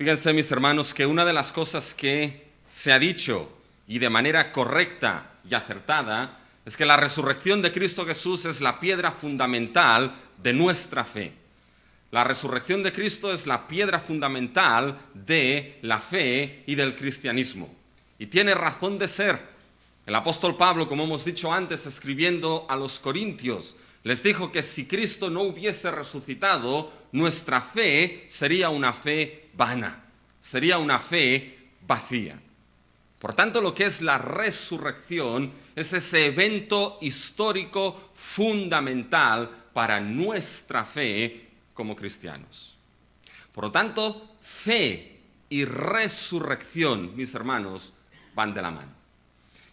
Fíjense, mis hermanos, que una de las cosas que se ha dicho y de manera correcta y acertada es que la resurrección de Cristo Jesús es la piedra fundamental de nuestra fe. La resurrección de Cristo es la piedra fundamental de la fe y del cristianismo. Y tiene razón de ser. El apóstol Pablo, como hemos dicho antes, escribiendo a los Corintios, les dijo que si Cristo no hubiese resucitado, nuestra fe sería una fe vana, sería una fe vacía. Por tanto, lo que es la resurrección es ese evento histórico fundamental para nuestra fe como cristianos. Por lo tanto, fe y resurrección, mis hermanos, van de la mano.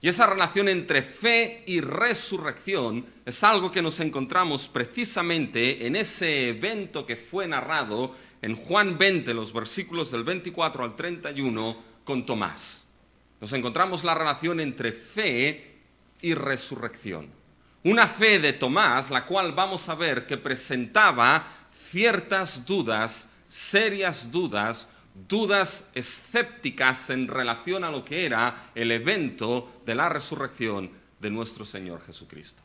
Y esa relación entre fe y resurrección es algo que nos encontramos precisamente en ese evento que fue narrado en Juan 20, los versículos del 24 al 31, con Tomás. Nos encontramos la relación entre fe y resurrección. Una fe de Tomás, la cual vamos a ver que presentaba ciertas dudas, serias dudas escépticas en relación a lo que era el evento de la resurrección de nuestro Señor Jesucristo.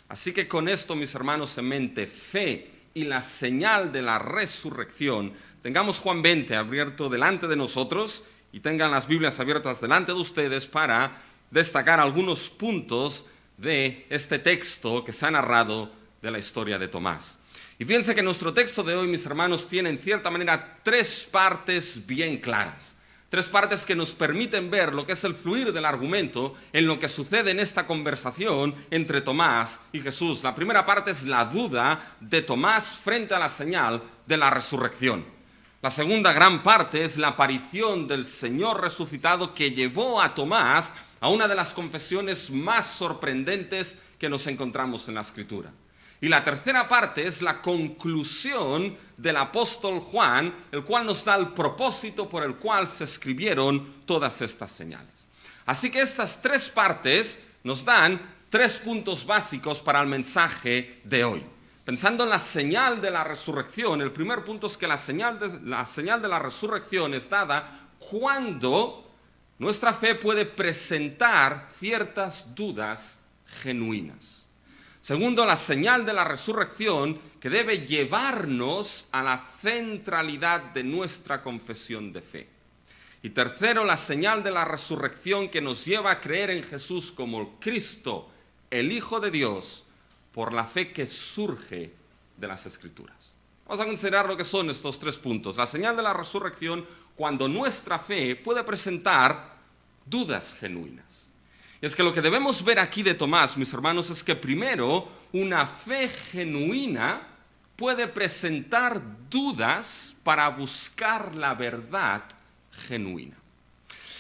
Así que con esto, mis hermanos, en mente, fe y la señal de la resurrección, tengamos Juan 20 abierto delante de nosotros y tengan las Biblias abiertas delante de ustedes para destacar algunos puntos de este texto que se ha narrado de la historia de Tomás. Y fíjense que nuestro texto de hoy, mis hermanos, tiene en cierta manera tres partes bien claras. Tres partes que nos permiten ver lo que es el fluir del argumento en lo que sucede en esta conversación entre Tomás y Jesús. La primera parte es la duda de Tomás frente a la señal de la resurrección. La segunda gran parte es la aparición del Señor resucitado que llevó a Tomás a una de las confesiones más sorprendentes que nos encontramos en la Escritura. Y la tercera parte es la conclusión del apóstol Juan, el cual nos da el propósito por el cual se escribieron todas estas señales. Así que estas tres partes nos dan tres puntos básicos para el mensaje de hoy. Pensando en la señal de la resurrección, el primer punto es que la señal de la resurrección es dada cuando nuestra fe puede presentar ciertas dudas genuinas. Segundo, la señal de la resurrección que debe llevarnos a la centralidad de nuestra confesión de fe. Y tercero, la señal de la resurrección que nos lleva a creer en Jesús como Cristo, el Hijo de Dios, por la fe que surge de las Escrituras. Vamos a considerar lo que son estos tres puntos. La señal de la resurrección cuando nuestra fe puede presentar dudas genuinas. Y es que lo que debemos ver aquí de Tomás, mis hermanos, es que primero, una fe genuina puede presentar dudas para buscar la verdad genuina.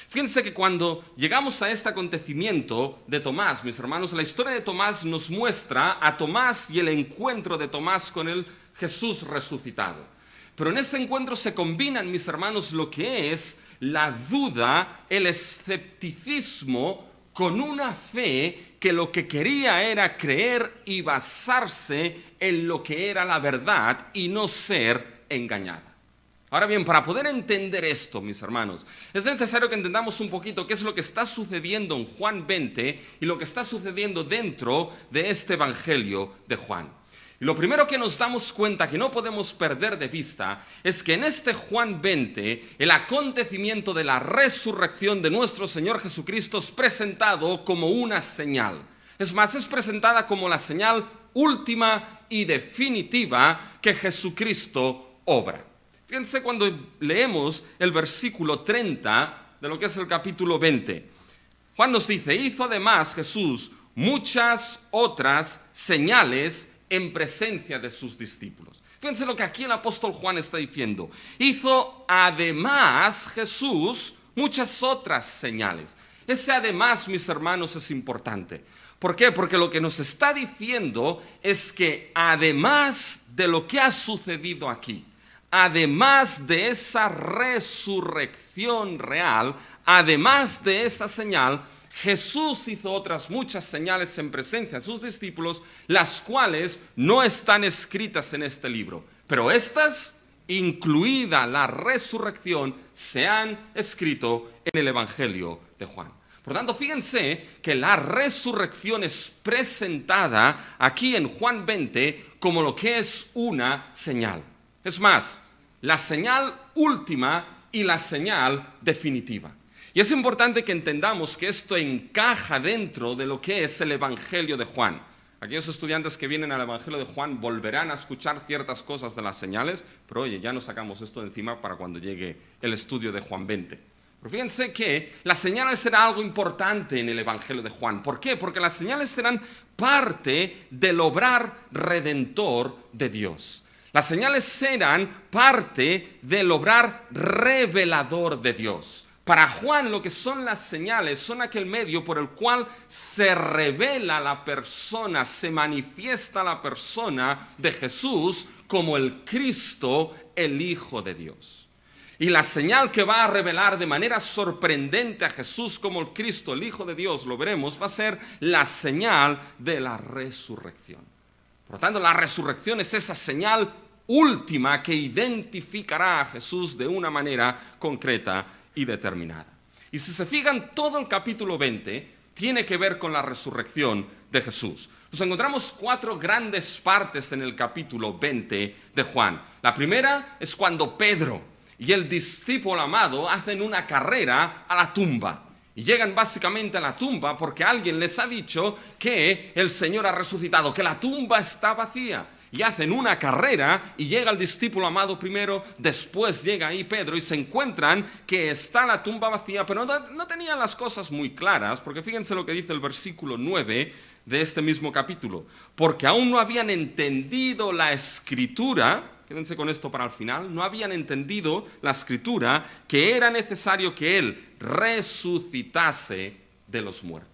Fíjense que cuando llegamos a este acontecimiento de Tomás, mis hermanos, la historia de Tomás nos muestra a Tomás y el encuentro de Tomás con el Jesús resucitado. Pero en este encuentro se combinan, mis hermanos, lo que es la duda, el escepticismo, con una fe que lo que quería era creer y basarse en lo que era la verdad y no ser engañada. Ahora bien, para poder entender esto, mis hermanos, es necesario que entendamos un poquito qué es lo que está sucediendo en Juan 20 y lo que está sucediendo dentro de este Evangelio de Juan. Y lo primero que nos damos cuenta que no podemos perder de vista es que en este Juan 20 el acontecimiento de la resurrección de nuestro Señor Jesucristo es presentado como una señal. Es más, es presentada como la señal última y definitiva que Jesucristo obra. Fíjense cuando leemos el versículo 30 de lo que es el capítulo 20. Juan nos dice, hizo además Jesús muchas otras señales en presencia de sus discípulos. Fíjense lo que aquí el apóstol Juan está diciendo. Hizo además Jesús muchas otras señales. Ese además, mis hermanos, es importante. ¿Por qué? Porque lo que nos está diciendo es que además de lo que ha sucedido aquí, además de esa resurrección real, además de esa señal, Jesús hizo otras muchas señales en presencia de sus discípulos, las cuales no están escritas en este libro. Pero estas incluida la resurrección, se han escrito en el Evangelio de Juan. Por tanto, fíjense que la resurrección es presentada aquí en Juan 20 como lo que es una señal. Es más, la señal última y la señal definitiva. Y es importante que entendamos que esto encaja dentro de lo que es el Evangelio de Juan. Aquellos estudiantes que vienen al Evangelio de Juan volverán a escuchar ciertas cosas de las señales, pero oye, ya nos sacamos esto de encima para cuando llegue el estudio de Juan 20. Pero fíjense que las señales serán algo importante en el Evangelio de Juan. ¿Por qué? Porque las señales serán parte del obrar redentor de Dios. Las señales serán parte del obrar revelador de Dios. Para Juan lo que son las señales son aquel medio por el cual se revela la persona, se manifiesta la persona de Jesús como el Cristo, el Hijo de Dios. Y la señal que va a revelar de manera sorprendente a Jesús como el Cristo, el Hijo de Dios, lo veremos, va a ser la señal de la resurrección. Por lo tanto, la resurrección es esa señal última que identificará a Jesús de una manera concreta y determinada. Y si se fijan, todo el capítulo 20 tiene que ver con la resurrección de Jesús. Nos encontramos 4 grandes partes en el capítulo 20 de Juan. La primera es cuando Pedro y el discípulo amado hacen una carrera a la tumba. Y llegan básicamente a la tumba porque alguien les ha dicho que el Señor ha resucitado, que la tumba está vacía. Y hacen una carrera y llega el discípulo amado primero, después llega ahí Pedro y se encuentran que está la tumba vacía, pero no tenían las cosas muy claras, porque fíjense lo que dice el versículo 9 de este mismo capítulo. Porque aún no habían entendido la Escritura, quédense con esto para el final, no habían entendido la Escritura que era necesario que Él resucitase de los muertos.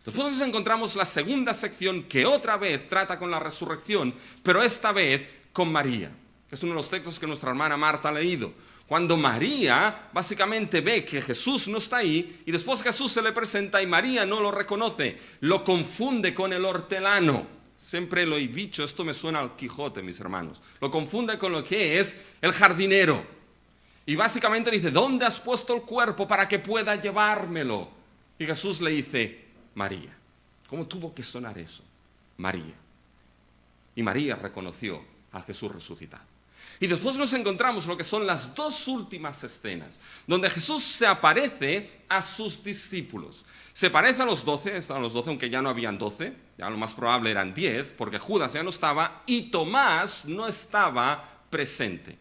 Después nos encontramos la segunda sección que otra vez trata con la resurrección, pero esta vez con María, que es uno de los textos que nuestra hermana Marta ha leído. Cuando María básicamente ve que Jesús no está ahí y después Jesús se le presenta y María no lo reconoce, lo confunde con el hortelano. Siempre lo he dicho, esto me suena al Quijote, mis hermanos. Lo confunde con lo que es el jardinero. Y básicamente dice, ¿dónde has puesto el cuerpo para que pueda llevármelo? Y Jesús le dice, María. ¿Cómo tuvo que sonar eso? María. Y María reconoció a Jesús resucitado. Y después nos encontramos lo que son las 2 últimas escenas, donde Jesús se aparece a sus discípulos. Se parece a los 12, estaban los 12, aunque ya no habían 12, ya lo más probable eran 10, porque Judas ya no estaba y Tomás no estaba presente.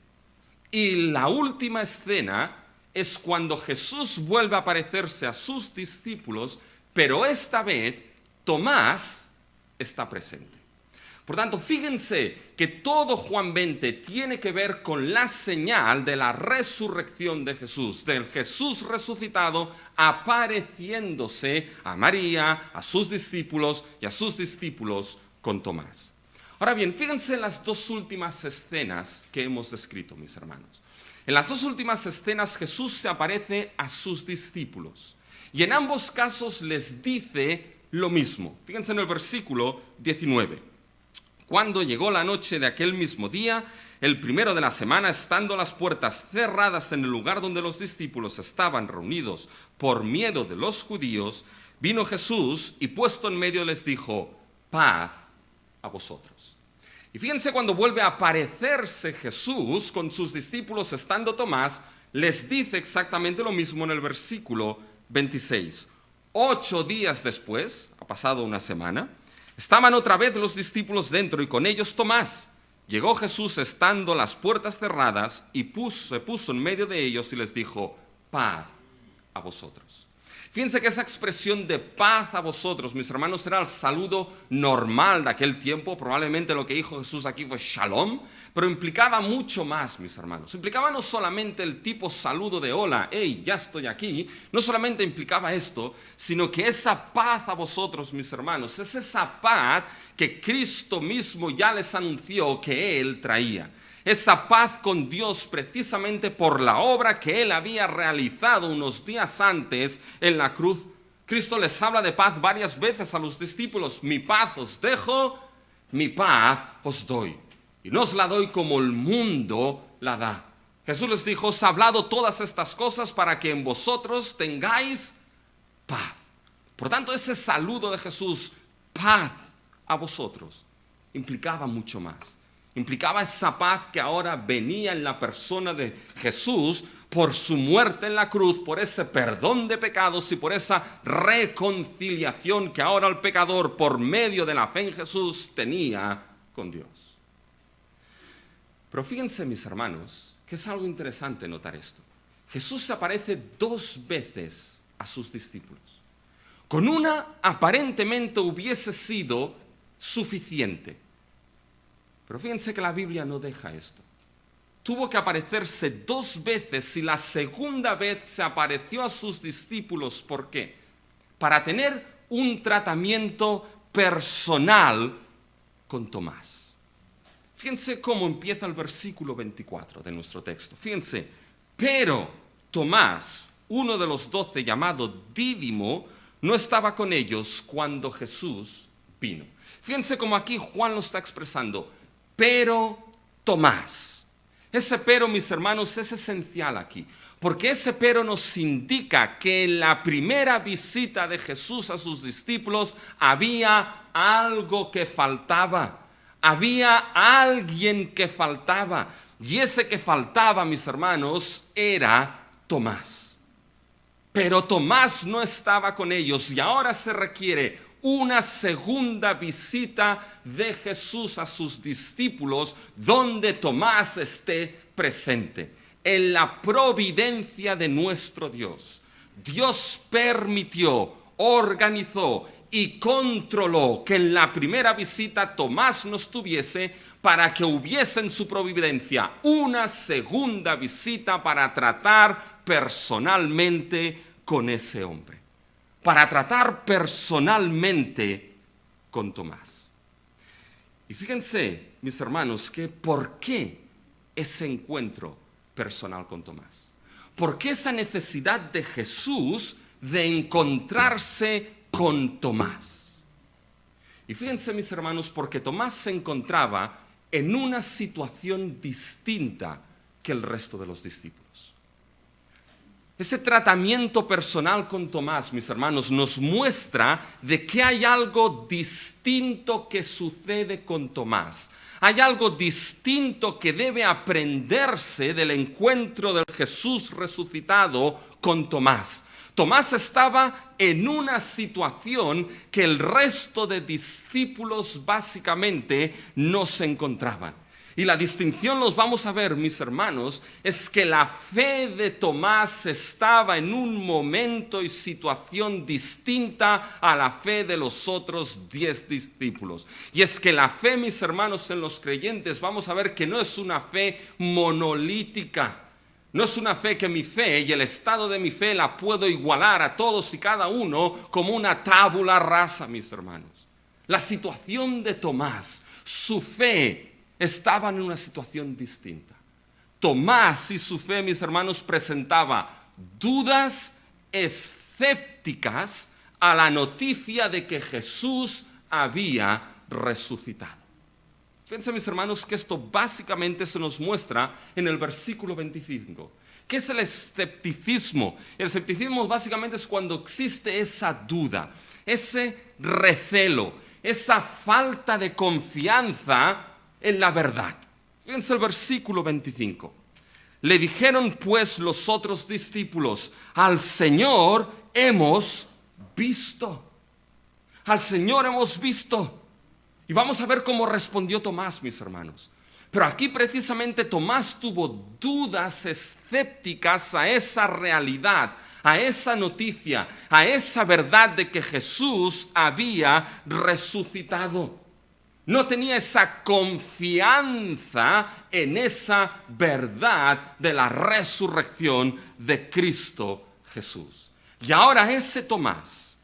Y la última escena es cuando Jesús vuelve a aparecerse a sus discípulos, pero esta vez Tomás está presente. Por tanto, fíjense que todo Juan 20 tiene que ver con la señal de la resurrección de Jesús, del Jesús resucitado apareciéndose a María, a sus discípulos y a sus discípulos con Tomás. Ahora bien, fíjense en las 2 últimas escenas que hemos descrito, mis hermanos. En las 2 últimas escenas Jesús se aparece a sus discípulos. Y en ambos casos les dice lo mismo. Fíjense en el versículo 19. Cuando llegó la noche de aquel mismo día, el primero de la semana, estando las puertas cerradas en el lugar donde los discípulos estaban reunidos por miedo de los judíos, vino Jesús y puesto en medio les dijo, paz a vosotros. Y fíjense cuando vuelve a aparecerse Jesús con sus discípulos estando Tomás, les dice exactamente lo mismo en el versículo 26. 8 días después, ha pasado una semana, estaban otra vez los discípulos dentro y con ellos Tomás. Llegó Jesús estando las puertas cerradas y se puso en medio de ellos y les dijo, paz a vosotros. Fíjense que esa expresión de paz a vosotros, mis hermanos, era el saludo normal de aquel tiempo. Probablemente lo que dijo Jesús aquí fue shalom, pero implicaba mucho más, mis hermanos. Implicaba no solamente el tipo saludo de hola, hey, ya estoy aquí. No solamente implicaba esto, sino que esa paz a vosotros, mis hermanos, es esa paz que Cristo mismo ya les anunció que Él traía. Esa paz con Dios precisamente por la obra que Él había realizado unos días antes en la cruz. Cristo les habla de paz varias veces a los discípulos. Mi paz os dejo, mi paz os doy. Y no os la doy como el mundo la da. Jesús les dijo: os he hablado todas estas cosas para que en vosotros tengáis paz. Por tanto, ese saludo de Jesús, paz a vosotros, implicaba mucho más. Implicaba esa paz que ahora venía en la persona de Jesús por su muerte en la cruz, por ese perdón de pecados y por esa reconciliación que ahora el pecador, por medio de la fe en Jesús, tenía con Dios. Pero fíjense, mis hermanos, que es algo interesante notar esto. Jesús se aparece 2 veces a sus discípulos. Con una aparentemente hubiese sido suficiente. Pero fíjense que la Biblia no deja esto. Tuvo que aparecerse 2 veces y la segunda vez se apareció a sus discípulos. ¿Por qué? Para tener un tratamiento personal con Tomás. Fíjense cómo empieza el versículo 24 de nuestro texto. Fíjense: pero Tomás, uno de los 12, llamado Dídimo, no estaba con ellos cuando Jesús vino. Fíjense cómo aquí Juan lo está expresando. Pero Tomás. Ese pero, mis hermanos, es esencial aquí, porque ese pero nos indica que en la primera visita de Jesús a sus discípulos había algo que faltaba. Había alguien que faltaba. Y ese que faltaba, mis hermanos, era Tomás. Pero Tomás no estaba con ellos y ahora se requiere una segunda visita de Jesús a sus discípulos donde Tomás esté presente. En la providencia de nuestro Dios, Dios permitió, organizó y controló que en la primera visita Tomás no estuviese, para que hubiese en su providencia una segunda visita para tratar personalmente con ese hombre. Para tratar personalmente con Tomás. Y fíjense, mis hermanos, que ¿por qué ese encuentro personal con Tomás? ¿Por qué esa necesidad de Jesús de encontrarse con Tomás? Y fíjense, mis hermanos, porque Tomás se encontraba en una situación distinta que el resto de los discípulos. Ese tratamiento personal con Tomás, mis hermanos, nos muestra de que hay algo distinto que sucede con Tomás. Hay algo distinto que debe aprenderse del encuentro del Jesús resucitado con Tomás. Tomás estaba en una situación que el resto de discípulos básicamente no se encontraban. Y la distinción, los vamos a ver, mis hermanos, es que la fe de Tomás estaba en un momento y situación distinta a la fe de los otros 10 discípulos. Y es que la fe, mis hermanos, en los creyentes, vamos a ver que no es una fe monolítica. No es una fe que mi fe y el estado de mi fe la puedo igualar a todos y cada uno como una tabula rasa, mis hermanos. La situación de Tomás, su fe, estaban en una situación distinta. Tomás y su fe, mis hermanos, presentaba dudas escépticas a la noticia de que Jesús había resucitado. Fíjense, mis hermanos, que esto básicamente se nos muestra en el versículo 25. ¿Qué es el escepticismo? El escepticismo básicamente es cuando existe esa duda, ese recelo, esa falta de confianza en la verdad. Fíjense el versículo 25. Le dijeron pues los otros discípulos: al Señor hemos visto. Al Señor hemos visto. Y vamos a ver cómo respondió Tomás, mis hermanos. Pero aquí precisamente Tomás tuvo dudas escépticas a esa realidad, a esa noticia, a esa verdad de que Jesús había resucitado. No tenía esa confianza en esa verdad de la resurrección de Cristo Jesús. Y ahora ese Tomás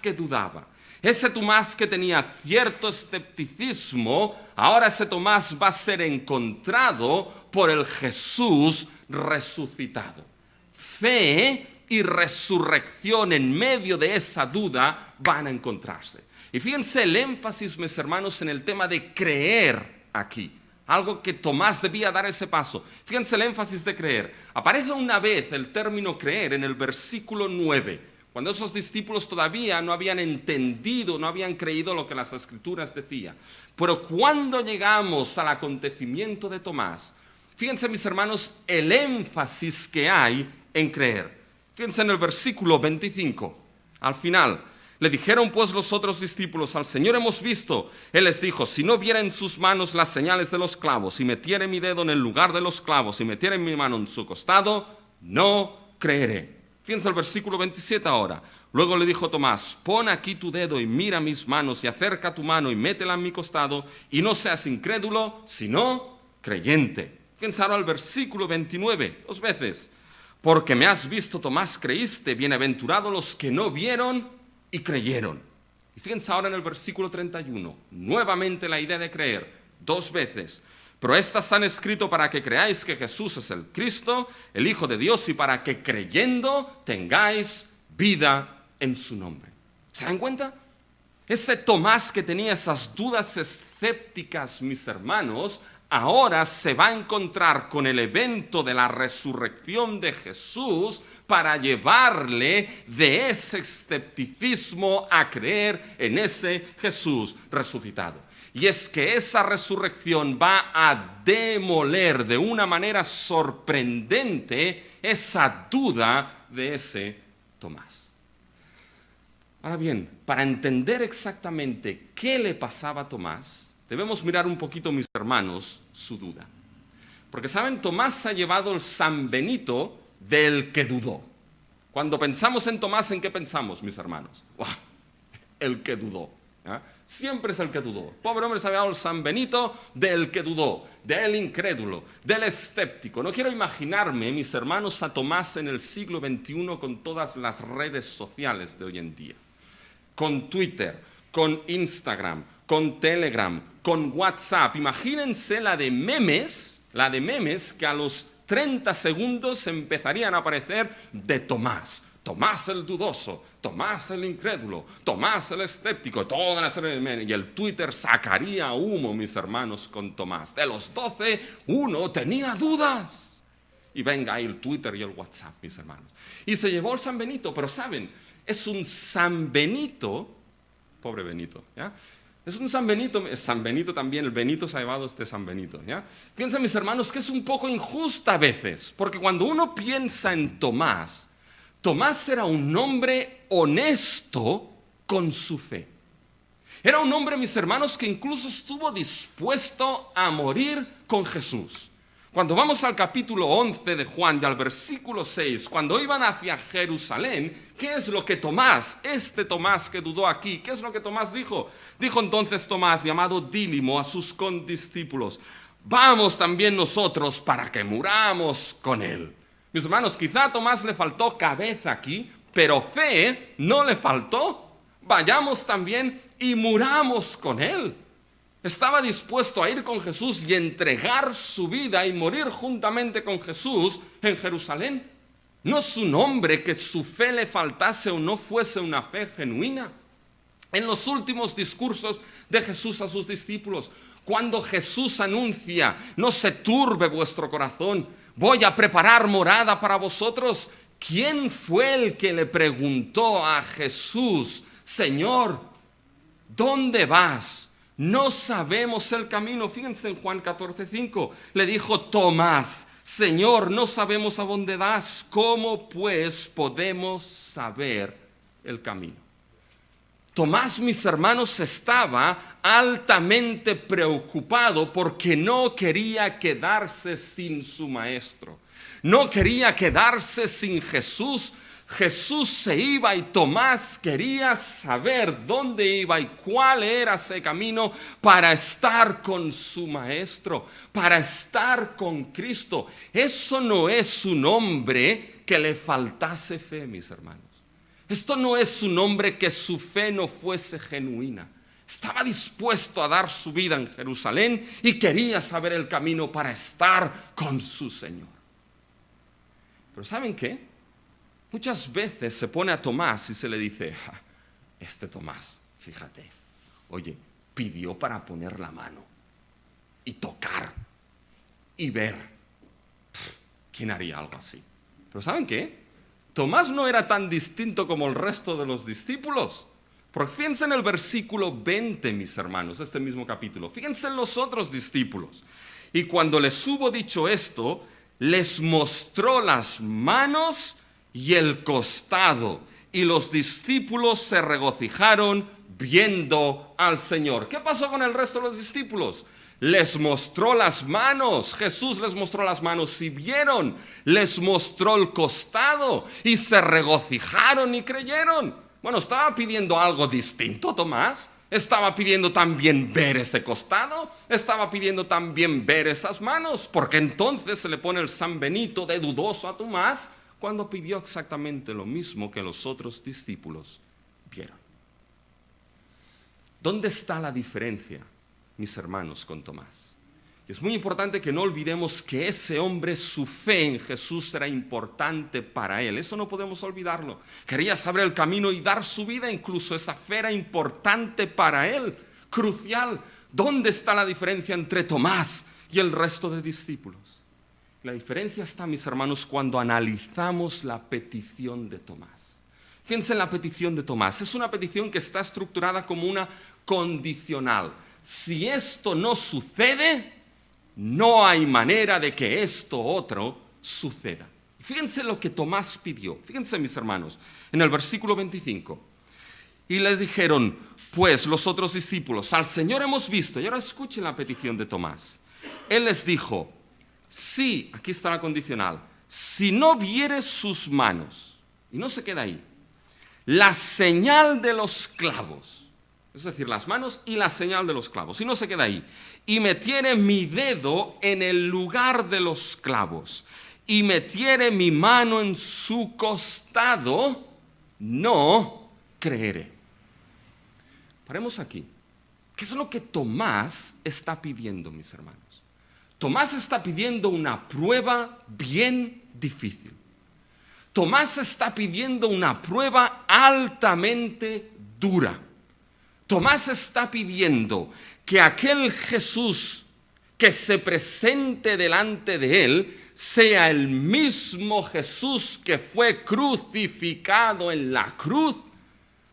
que dudaba, ese Tomás que tenía cierto escepticismo, ahora ese Tomás va a ser encontrado por el Jesús resucitado. Fe y resurrección en medio de esa duda van a encontrarse. Y fíjense el énfasis, mis hermanos, en el tema de creer aquí. algo que Tomás debía dar ese paso. Fíjense el énfasis de creer. Aparece una vez el término creer en el versículo 9, cuando esos discípulos todavía no habían entendido, no habían creído lo que las Escrituras decían. Pero cuando llegamos al acontecimiento de Tomás, fíjense, mis hermanos, el énfasis que hay en creer. Fíjense en el versículo 25, al final. Le dijeron pues los otros discípulos: al Señor hemos visto. Él les dijo: si no viera en sus manos las señales de los clavos, y metiere mi dedo en el lugar de los clavos, y metiere mi mano en su costado, no creeré. Fíjense el versículo 27 ahora. Luego le dijo Tomás: pon aquí tu dedo y mira mis manos, y acerca tu mano y métela en mi costado, y no seas incrédulo, sino creyente. Fíjense ahora el versículo 29, 2 veces. Porque me has visto, Tomás, creíste. Bienaventurados los que no vieron y creyeron. Y fíjense ahora en el versículo 31, nuevamente la idea de creer, 2 veces. Pero estas han escrito para que creáis que Jesús es el Cristo, el Hijo de Dios, y para que creyendo tengáis vida en su nombre. ¿Se dan cuenta? Ese Tomás que tenía esas dudas escépticas, mis hermanos, ahora se va a encontrar con el evento de la resurrección de Jesús para llevarle de ese escepticismo a creer en ese Jesús resucitado. Y es que esa resurrección va a demoler de una manera sorprendente esa duda de ese Tomás. Ahora bien, para entender exactamente qué le pasaba a Tomás, debemos mirar un poquito, mis hermanos, su duda. Porque, ¿saben? Tomás ha llevado el San Benito del que dudó. Cuando pensamos en Tomás, ¿en qué pensamos, mis hermanos? ¡Wow! El que dudó. ¿Eh? Siempre es el que dudó. Pobre hombre, se ha llevado el San Benito del que dudó, del incrédulo, del escéptico. No quiero imaginarme, mis hermanos, a Tomás en el siglo XXI con todas las redes sociales de hoy en día. Con Twitter, con Instagram, con Telegram, con WhatsApp. Imagínense la de memes que a los 30 segundos empezarían a aparecer de Tomás. Tomás el dudoso, Tomás el incrédulo, Tomás el escéptico, toda la serie de memes. Y el Twitter sacaría humo, mis hermanos, con Tomás. De los 12, uno tenía dudas. Y venga ahí el Twitter y el WhatsApp, mis hermanos. Y se llevó el San Benito, pero ¿saben? Es un San Benito, pobre Benito, ¿ya? Es un San Benito también, el Benito se ha llevado este San Benito, ¿ya? Fíjense, mis hermanos, que es un poco injusta a veces, porque cuando uno piensa en Tomás, Tomás era un hombre honesto con su fe. Era un hombre, mis hermanos, que incluso estuvo dispuesto a morir con Jesús. Cuando vamos al capítulo 11 de Juan y al versículo 6, cuando iban hacia Jerusalén, ¿qué es lo que Tomás, este Tomás que dudó aquí, qué es lo que Tomás dijo? Dijo entonces Tomás, llamado Dídimo, a sus condiscípulos: vamos también nosotros para que muramos con él. Mis hermanos, quizá a Tomás le faltó cabeza aquí, pero fe no le faltó. Vayamos también y muramos con él. Estaba dispuesto a ir con Jesús y entregar su vida y morir juntamente con Jesús en Jerusalén. No es un hombre que su fe le faltase o no fuese una fe genuina. En los últimos discursos de Jesús a sus discípulos, cuando Jesús anuncia: no se turbe vuestro corazón, voy a preparar morada para vosotros. ¿Quién fue el que le preguntó a Jesús: Señor, ¿dónde vas? No sabemos el camino. Fíjense en Juan 14:5. Le dijo Tomás: Señor, no sabemos a dónde vas. ¿Cómo pues podemos saber el camino? Tomás, mis hermanos, estaba altamente preocupado porque no quería quedarse sin su maestro. No quería quedarse sin Jesús. Jesús se iba y Tomás quería saber dónde iba y cuál era ese camino para estar con su maestro, para estar con Cristo. Eso no es un hombre que le faltase fe, mis hermanos. Esto no es un hombre que su fe no fuese genuina. Estaba dispuesto a dar su vida en Jerusalén y quería saber el camino para estar con su Señor. Pero ¿saben qué? Muchas veces se pone a Tomás y se le dice: este Tomás, fíjate, oye, pidió para poner la mano. y tocar y ver. ¿Quién haría algo así? Pero ¿saben qué? Tomás no era tan distinto como el resto de los discípulos. Porque fíjense en el versículo 20, mis hermanos, este mismo capítulo. Fíjense en los otros discípulos. Y cuando les hubo dicho esto, les mostró las manos y el costado. Y los discípulos se regocijaron viendo al Señor. ¿Qué pasó con el resto de los discípulos? Les mostró las manos, Jesús les mostró las manos y vieron, les mostró el costado y se regocijaron y creyeron. Bueno, ¿estaba pidiendo algo distinto Tomás? ¿Estaba pidiendo también ver ese costado? ¿Estaba pidiendo también ver esas manos? Porque entonces se le pone el San Benito de dudoso a Tomás cuando pidió exactamente lo mismo que los otros discípulos vieron. ¿Dónde está la diferencia, mis hermanos, con Tomás? Y es muy importante que no olvidemos que ese hombre, su fe en Jesús era importante para él. Eso no podemos olvidarlo. Quería saber el camino y dar su vida, incluso esa fe era importante para él, crucial. ¿Dónde está la diferencia entre Tomás y el resto de discípulos? La diferencia está, mis hermanos, cuando analizamos la petición de Tomás. Fíjense en la petición de Tomás. Es una petición que está estructurada como una condicional. Si esto no sucede, no hay manera de que esto otro suceda. Fíjense lo que Tomás pidió. Fíjense, mis hermanos, en el versículo 25. Y les dijeron, pues, los otros discípulos, al Señor hemos visto. Y ahora escuchen la petición de Tomás. Él les dijo, sí, aquí está la condicional, si no vieres sus manos, y no se queda ahí, la señal de los clavos, es decir, las manos y la señal de los clavos, y no se queda ahí, y metiere mi dedo en el lugar de los clavos, y metiere mi mano en su costado, no creeré. Paremos aquí. ¿Qué es lo que Tomás está pidiendo, mis hermanos? Tomás está pidiendo una prueba bien difícil. Tomás está pidiendo una prueba altamente dura. Tomás está pidiendo que aquel Jesús que se presente delante de él sea el mismo Jesús que fue crucificado en la cruz.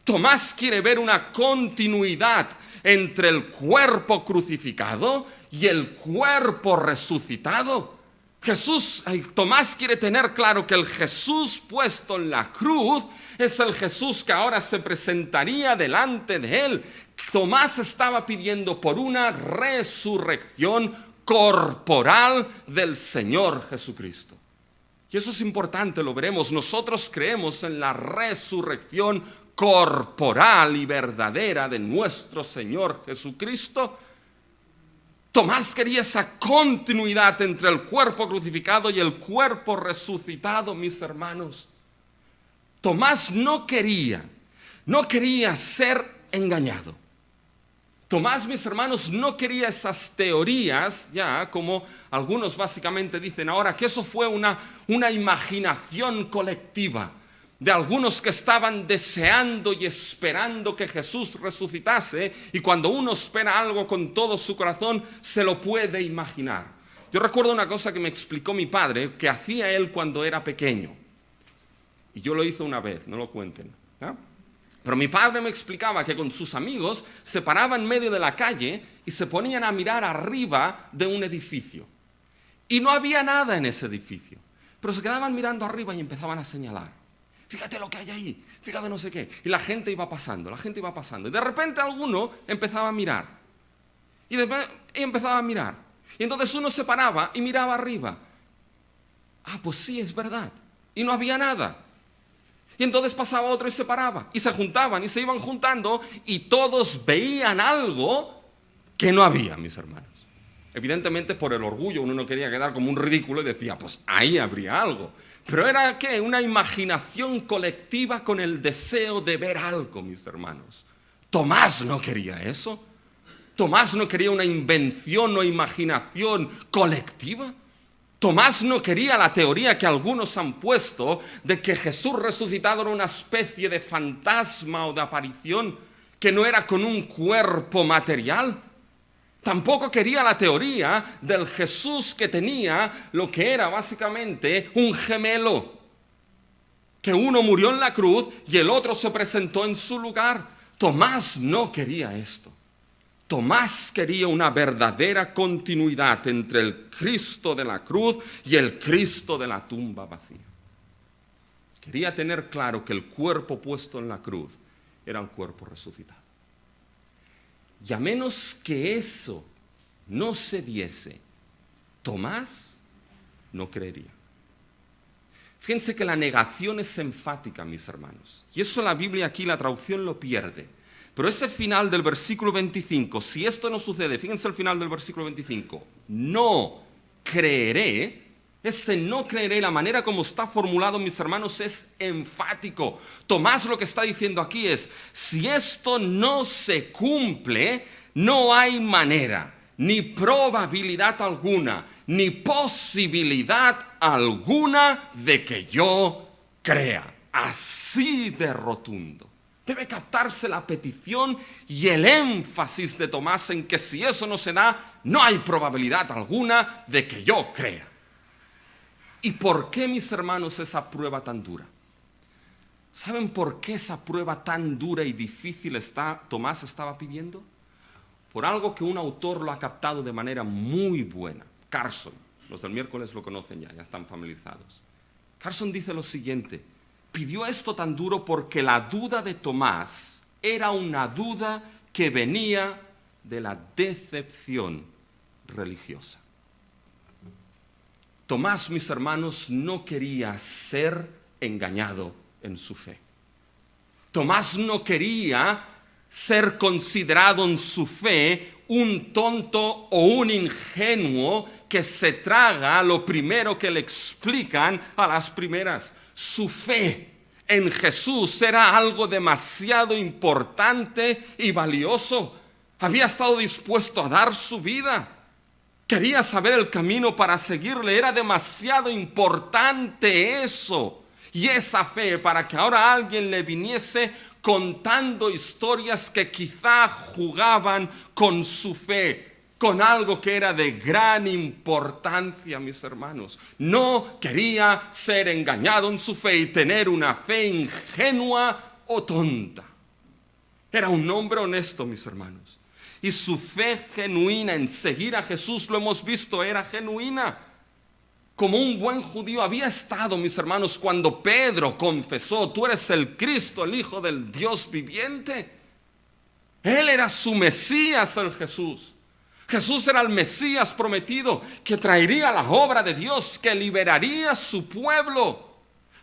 Tomás quiere ver una continuidad entre el cuerpo crucificado y el cuerpo resucitado. Tomás quiere tener claro que el Jesús puesto en la cruz es el Jesús que ahora se presentaría delante de él. Tomás estaba pidiendo por una resurrección corporal del Señor Jesucristo. Y eso es importante, lo veremos. Nosotros creemos en la resurrección corporal y verdadera de nuestro Señor Jesucristo. Tomás quería esa continuidad entre el cuerpo crucificado y el cuerpo resucitado, mis hermanos. Tomás no quería ser engañado. Tomás, mis hermanos, no quería esas teorías, ya como algunos básicamente dicen ahora, que eso fue una imaginación colectiva de algunos que estaban deseando y esperando que Jesús resucitase, y cuando uno espera algo con todo su corazón, se lo puede imaginar. Yo recuerdo una cosa que me explicó mi padre, que hacía él cuando era pequeño, y yo lo hice una vez, no lo cuenten, ¿no? Pero mi padre me explicaba que con sus amigos se paraban en medio de la calle y se ponían a mirar arriba de un edificio. Y no había nada en ese edificio, pero se quedaban mirando arriba y empezaban a señalar. Fíjate lo que hay ahí, fíjate no sé qué. Y la gente iba pasando. Y de repente alguno empezaba a mirar. Y empezaba a mirar. Y entonces uno se paraba y miraba arriba. Ah, pues sí, es verdad. Y no había nada. Y entonces pasaba otro y se paraba. Y se juntaban y se iban juntando. Y todos veían algo que no había, mis hermanos. Evidentemente por el orgullo uno no quería quedar como un ridículo y decía, pues ahí habría algo. Pero era ¿qué? Una imaginación colectiva con el deseo de ver algo, mis hermanos. Tomás no quería eso. Tomás no quería una invención o imaginación colectiva. Tomás no quería la teoría que algunos han puesto de que Jesús resucitado era una especie de fantasma o de aparición que no era con un cuerpo material. Tampoco quería la teoría del Jesús que tenía lo que era básicamente un gemelo, que uno murió en la cruz y el otro se presentó en su lugar. Tomás no quería esto. Tomás quería una verdadera continuidad entre el Cristo de la cruz y el Cristo de la tumba vacía. Quería tener claro que el cuerpo puesto en la cruz era un cuerpo resucitado. Y a menos que eso no se diese, Tomás no creería. Fíjense que la negación es enfática, mis hermanos. Y eso la Biblia aquí, la traducción lo pierde. Pero ese final del versículo 25, si esto no sucede, fíjense el final del versículo 25, no creeré, ese no creeré, la manera como está formulado, mis hermanos, es enfático. Tomás lo que está diciendo aquí es, si esto no se cumple, no hay manera, ni probabilidad alguna, ni posibilidad alguna de que yo crea. Así de rotundo. Debe captarse la petición y el énfasis de Tomás en que si eso no se da, no hay probabilidad alguna de que yo crea. ¿Y por qué, mis hermanos, esa prueba tan dura? ¿Saben por qué esa prueba tan dura y difícil Tomás estaba pidiendo? Por algo que un autor lo ha captado de manera muy buena. Carson, los del miércoles lo conocen ya están familiarizados. Carson dice lo siguiente: pidió esto tan duro porque la duda de Tomás era una duda que venía de la decepción religiosa. Tomás, mis hermanos, no quería ser engañado en su fe. Tomás no quería ser considerado en su fe un tonto o un ingenuo que se traga lo primero que le explican a las primeras. Su fe en Jesús era algo demasiado importante y valioso. Había estado dispuesto a dar su vida. Quería saber el camino para seguirle. Era demasiado importante eso. Y esa fe para que ahora alguien le viniese contando historias que quizá jugaban con su fe, con algo que era de gran importancia, mis hermanos. No quería ser engañado en su fe y tener una fe ingenua o tonta. Era un hombre honesto, mis hermanos. Y su fe genuina en seguir a Jesús, lo hemos visto, era genuina. Como un buen judío había estado, mis hermanos, cuando Pedro confesó: tú eres el Cristo, el Hijo del Dios viviente. Él era su Mesías, el Jesús. Jesús era el Mesías prometido, que traería la obra de Dios, que liberaría a su pueblo.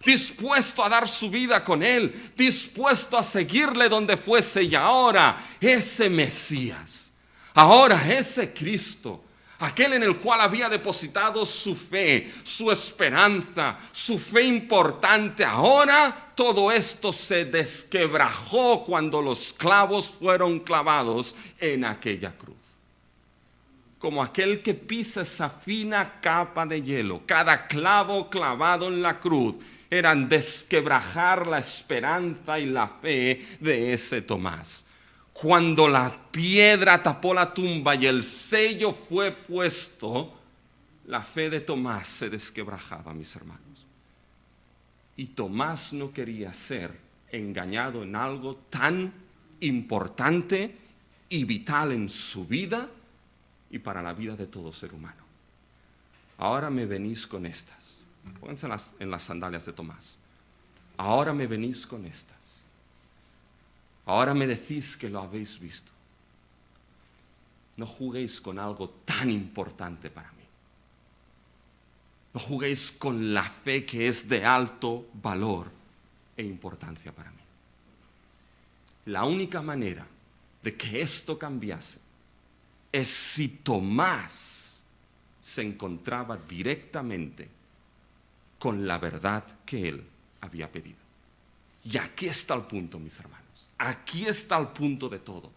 Dispuesto a dar su vida con Él, dispuesto a seguirle donde fuese. Y ahora ese Mesías, ahora ese Cristo, aquel en el cual había depositado su fe, su esperanza, su fe importante, ahora todo esto se desquebrajó cuando los clavos fueron clavados en aquella cruz. Como aquel que pisa esa fina capa de hielo, cada clavo clavado en la cruz eran desquebrajar la esperanza y la fe de ese Tomás. Cuando la piedra tapó la tumba y el sello fue puesto, la fe de Tomás se desquebrajaba, mis hermanos. Y Tomás no quería ser engañado en algo tan importante y vital en su vida y para la vida de todo ser humano. Ahora me venís con estas. Pónganse en las sandalias de Tomás. Ahora me venís con estas. Ahora me decís que lo habéis visto. No juguéis con algo tan importante para mí. No juguéis con la fe que es de alto valor e importancia para mí. La única manera de que esto cambiase es si Tomás se encontraba directamente con la verdad que él había pedido. Y aquí está el punto, mis hermanos. Aquí está el punto de todo.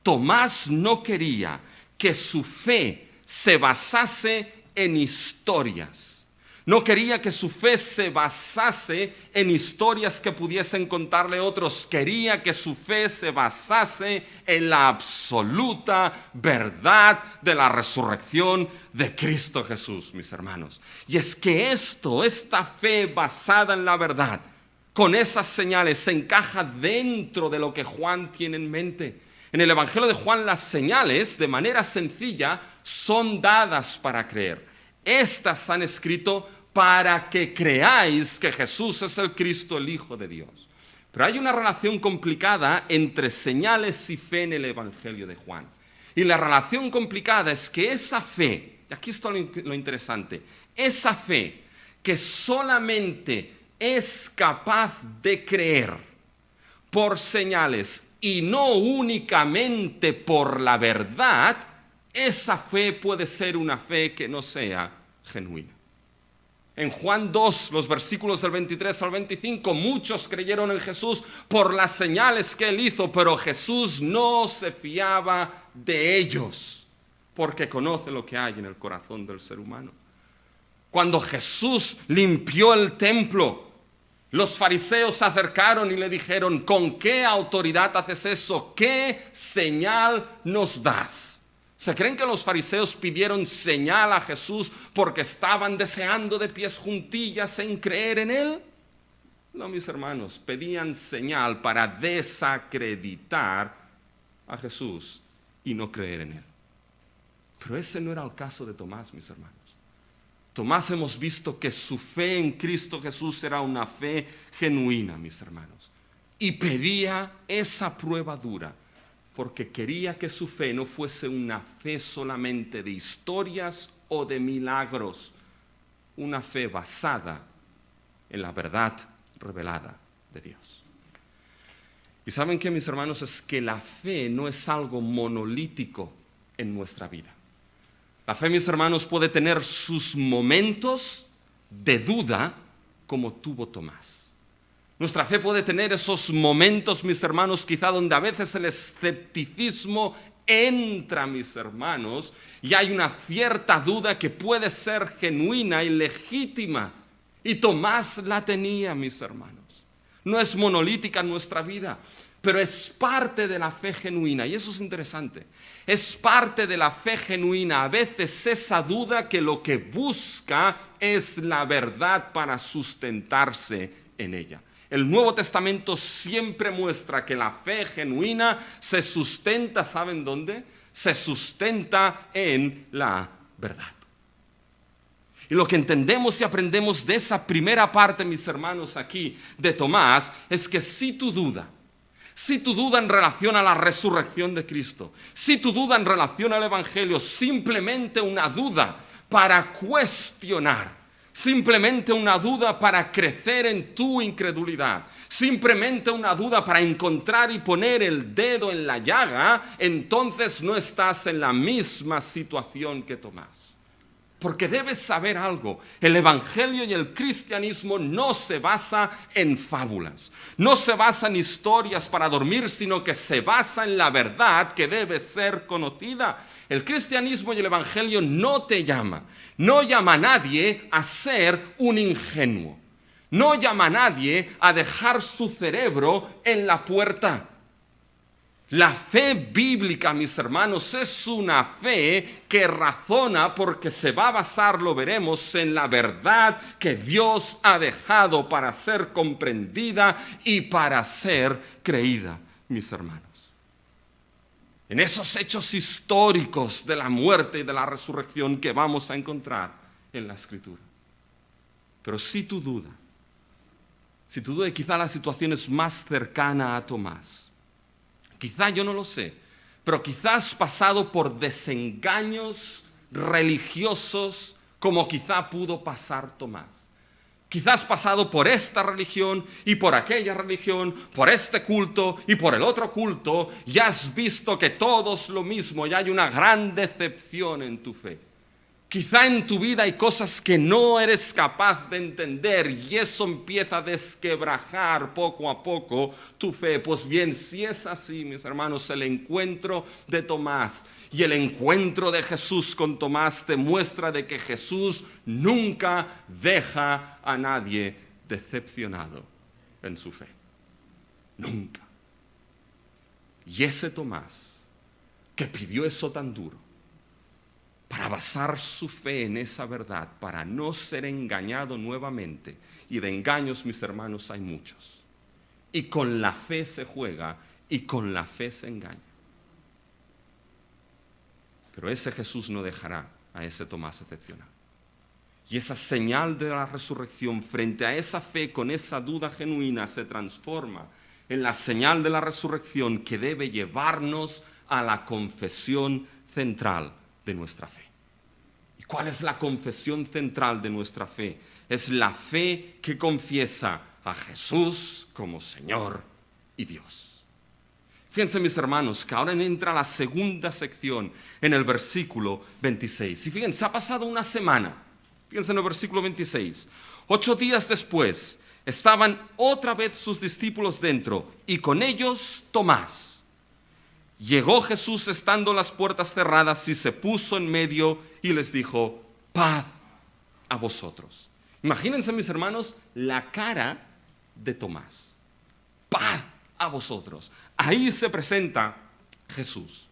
Tomás no quería que su fe se basase en historias. No quería que su fe se basase en historias que pudiesen contarle otros. Quería que su fe se basase en la absoluta verdad de la resurrección de Cristo Jesús, mis hermanos. Y es que esta fe basada en la verdad, con esas señales, se encaja dentro de lo que Juan tiene en mente. En el Evangelio de Juan, las señales, de manera sencilla, son dadas para creer. Estas han escrito para que creáis que Jesús es el Cristo, el Hijo de Dios. Pero hay una relación complicada entre señales y fe en el Evangelio de Juan. Y la relación complicada es que esa fe, y aquí está lo interesante, esa fe que solamente es capaz de creer por señales y no únicamente por la verdad, esa fe puede ser una fe que no sea genuina. En Juan 2, los versículos del 23 al 25, muchos creyeron en Jesús por las señales que él hizo, pero Jesús no se fiaba de ellos, porque conoce lo que hay en el corazón del ser humano. Cuando Jesús limpió el templo, los fariseos se acercaron y le dijeron: ¿con qué autoridad haces eso? ¿Qué señal nos das? ¿Se creen que los fariseos pidieron señal a Jesús porque estaban deseando de pies juntillas en creer en él? No, mis hermanos, pedían señal para desacreditar a Jesús y no creer en él. Pero ese no era el caso de Tomás, mis hermanos. Tomás, hemos visto que su fe en Cristo Jesús era una fe genuina, mis hermanos. Y pedía esa prueba dura porque quería que su fe no fuese una fe solamente de historias o de milagros, una fe basada en la verdad revelada de Dios. Y ¿saben qué, mis hermanos? Es que la fe no es algo monolítico en nuestra vida. La fe, mis hermanos, puede tener sus momentos de duda, como tuvo Tomás. Nuestra fe puede tener esos momentos, mis hermanos, quizá donde a veces el escepticismo entra, mis hermanos, y hay una cierta duda que puede ser genuina y legítima. Y Tomás la tenía, mis hermanos. No es monolítica en nuestra vida, pero es parte de la fe genuina, y eso es interesante. Es parte de la fe genuina, a veces esa duda que lo que busca es la verdad para sustentarse en ella. El Nuevo Testamento siempre muestra que la fe genuina se sustenta, ¿saben dónde? Se sustenta en la verdad. Y lo que entendemos y aprendemos de esa primera parte, mis hermanos, aquí de Tomás, es que si tu duda en relación a la resurrección de Cristo, si tu duda en relación al Evangelio, simplemente una duda para cuestionar, simplemente una duda para crecer en tu incredulidad, simplemente una duda para encontrar y poner el dedo en la llaga, entonces no estás en la misma situación que Tomás. Porque debes saber algo, el Evangelio y el cristianismo no se basa en fábulas, no se basa en historias para dormir, sino que se basa en la verdad que debe ser conocida. El cristianismo y el Evangelio no llama a nadie a ser un ingenuo, no llama a nadie a dejar su cerebro en la puerta. La fe bíblica, mis hermanos, es una fe que razona porque se va a basar, lo veremos, en la verdad que Dios ha dejado para ser comprendida y para ser creída, mis hermanos. En esos hechos históricos de la muerte y de la resurrección que vamos a encontrar en la Escritura. Pero si tu duda, y quizá la situación es más cercana a Tomás, quizá, yo no lo sé, pero quizás has pasado por desengaños religiosos como quizá pudo pasar Tomás. Quizás has pasado por esta religión y por aquella religión, por este culto y por el otro culto, y has visto que todo es lo mismo y hay una gran decepción en tu fe. Quizá en tu vida hay cosas que no eres capaz de entender y eso empieza a desquebrajar poco a poco tu fe. Pues bien, si es así, mis hermanos, el encuentro de Tomás y el encuentro de Jesús con Tomás te muestra de que Jesús nunca deja a nadie decepcionado en su fe. Nunca. Y ese Tomás que pidió eso tan duro, para basar su fe en esa verdad, para no ser engañado nuevamente. Y de engaños, mis hermanos, hay muchos. Y con la fe se juega y con la fe se engaña. Pero ese Jesús no dejará a ese Tomás decepcionado. Y esa señal de la resurrección frente a esa fe con esa duda genuina se transforma en la señal de la resurrección que debe llevarnos a la confesión central de nuestra fe. ¿Y cuál es la confesión central de nuestra fe? Es la fe que confiesa a Jesús como Señor y Dios. Fíjense, mis hermanos, que ahora entra la segunda sección en el versículo 26. Y fíjense, ha pasado una semana. Fíjense en el versículo 26. 8 días después estaban otra vez sus discípulos dentro y con ellos Tomás. Llegó Jesús estando las puertas cerradas y se puso en medio y les dijo: paz a vosotros. Imagínense, mis hermanos, la cara de Tomás. Paz a vosotros. Ahí se presenta Jesús.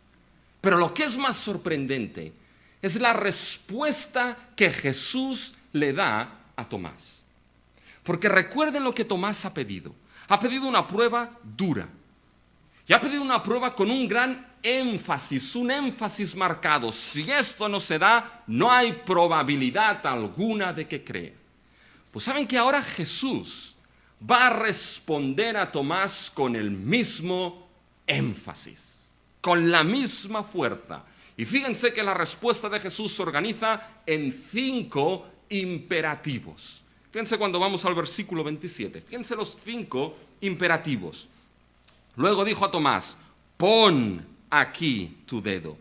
Pero lo que es más sorprendente es la respuesta que Jesús le da a Tomás. Porque recuerden lo que Tomás ha pedido. Ha pedido una prueba dura. Y ha pedido una prueba con un gran énfasis, un énfasis marcado. Si esto no se da, no hay probabilidad alguna de que crea. Pues saben que ahora Jesús va a responder a Tomás con el mismo énfasis, con la misma fuerza. Y fíjense que la respuesta de Jesús se organiza en 5 imperativos. Fíjense cuando vamos al versículo 27. Fíjense los 5 imperativos. Luego dijo a Tomás: pon aquí tu dedo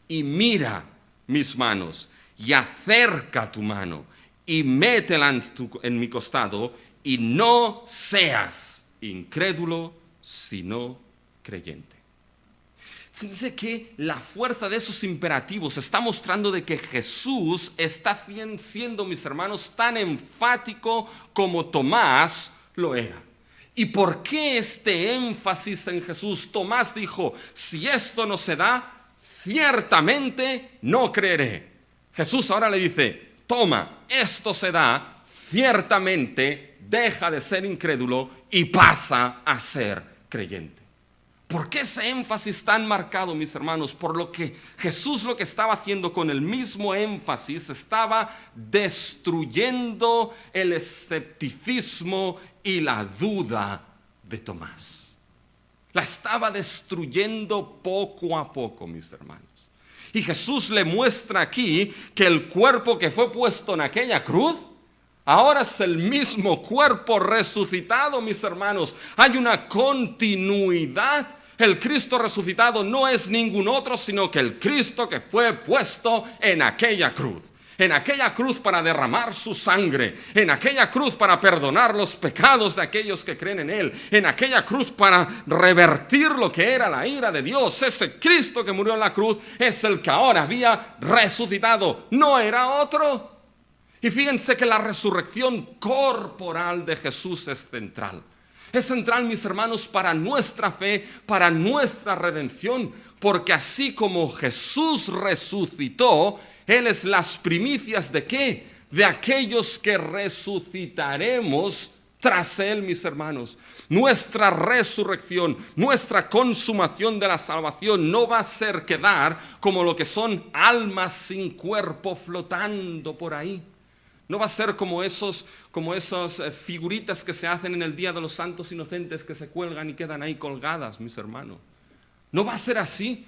y mira mis manos y acerca tu mano y métela en mi costado y no seas incrédulo sino creyente. Fíjense que la fuerza de esos imperativos está mostrando de que Jesús está siendo, mis hermanos, tan enfático como Tomás lo era. ¿Y por qué este énfasis en Jesús? Tomás dijo: si esto no se da, ciertamente no creeré. Jesús ahora le dice: toma, esto se da, ciertamente deja de ser incrédulo y pasa a ser creyente. ¿Por qué ese énfasis tan marcado, mis hermanos? Por lo que Jesús lo que estaba haciendo con el mismo énfasis, estaba destruyendo el escepticismo y la duda de Tomás. La estaba destruyendo poco a poco, mis hermanos. Y Jesús le muestra aquí que el cuerpo que fue puesto en aquella cruz ahora es el mismo cuerpo resucitado, mis hermanos. Hay una continuidad. El Cristo resucitado no es ningún otro, sino que el Cristo que fue puesto en aquella cruz. En aquella cruz para derramar su sangre. En aquella cruz para perdonar los pecados de aquellos que creen en Él. En aquella cruz para revertir lo que era la ira de Dios. Ese Cristo que murió en la cruz es el que ahora había resucitado. No era otro. Y fíjense que la resurrección corporal de Jesús es central. Es central, mis hermanos, para nuestra fe, para nuestra redención, porque así como Jesús resucitó, Él es las primicias ¿de qué? De aquellos que resucitaremos tras Él, mis hermanos. Nuestra resurrección, nuestra consumación de la salvación no va a ser quedar como lo que son almas sin cuerpo flotando por ahí. No va a ser como esas figuritas que se hacen en el Día de los Santos Inocentes que se cuelgan y quedan ahí colgadas, mis hermanos. No va a ser así.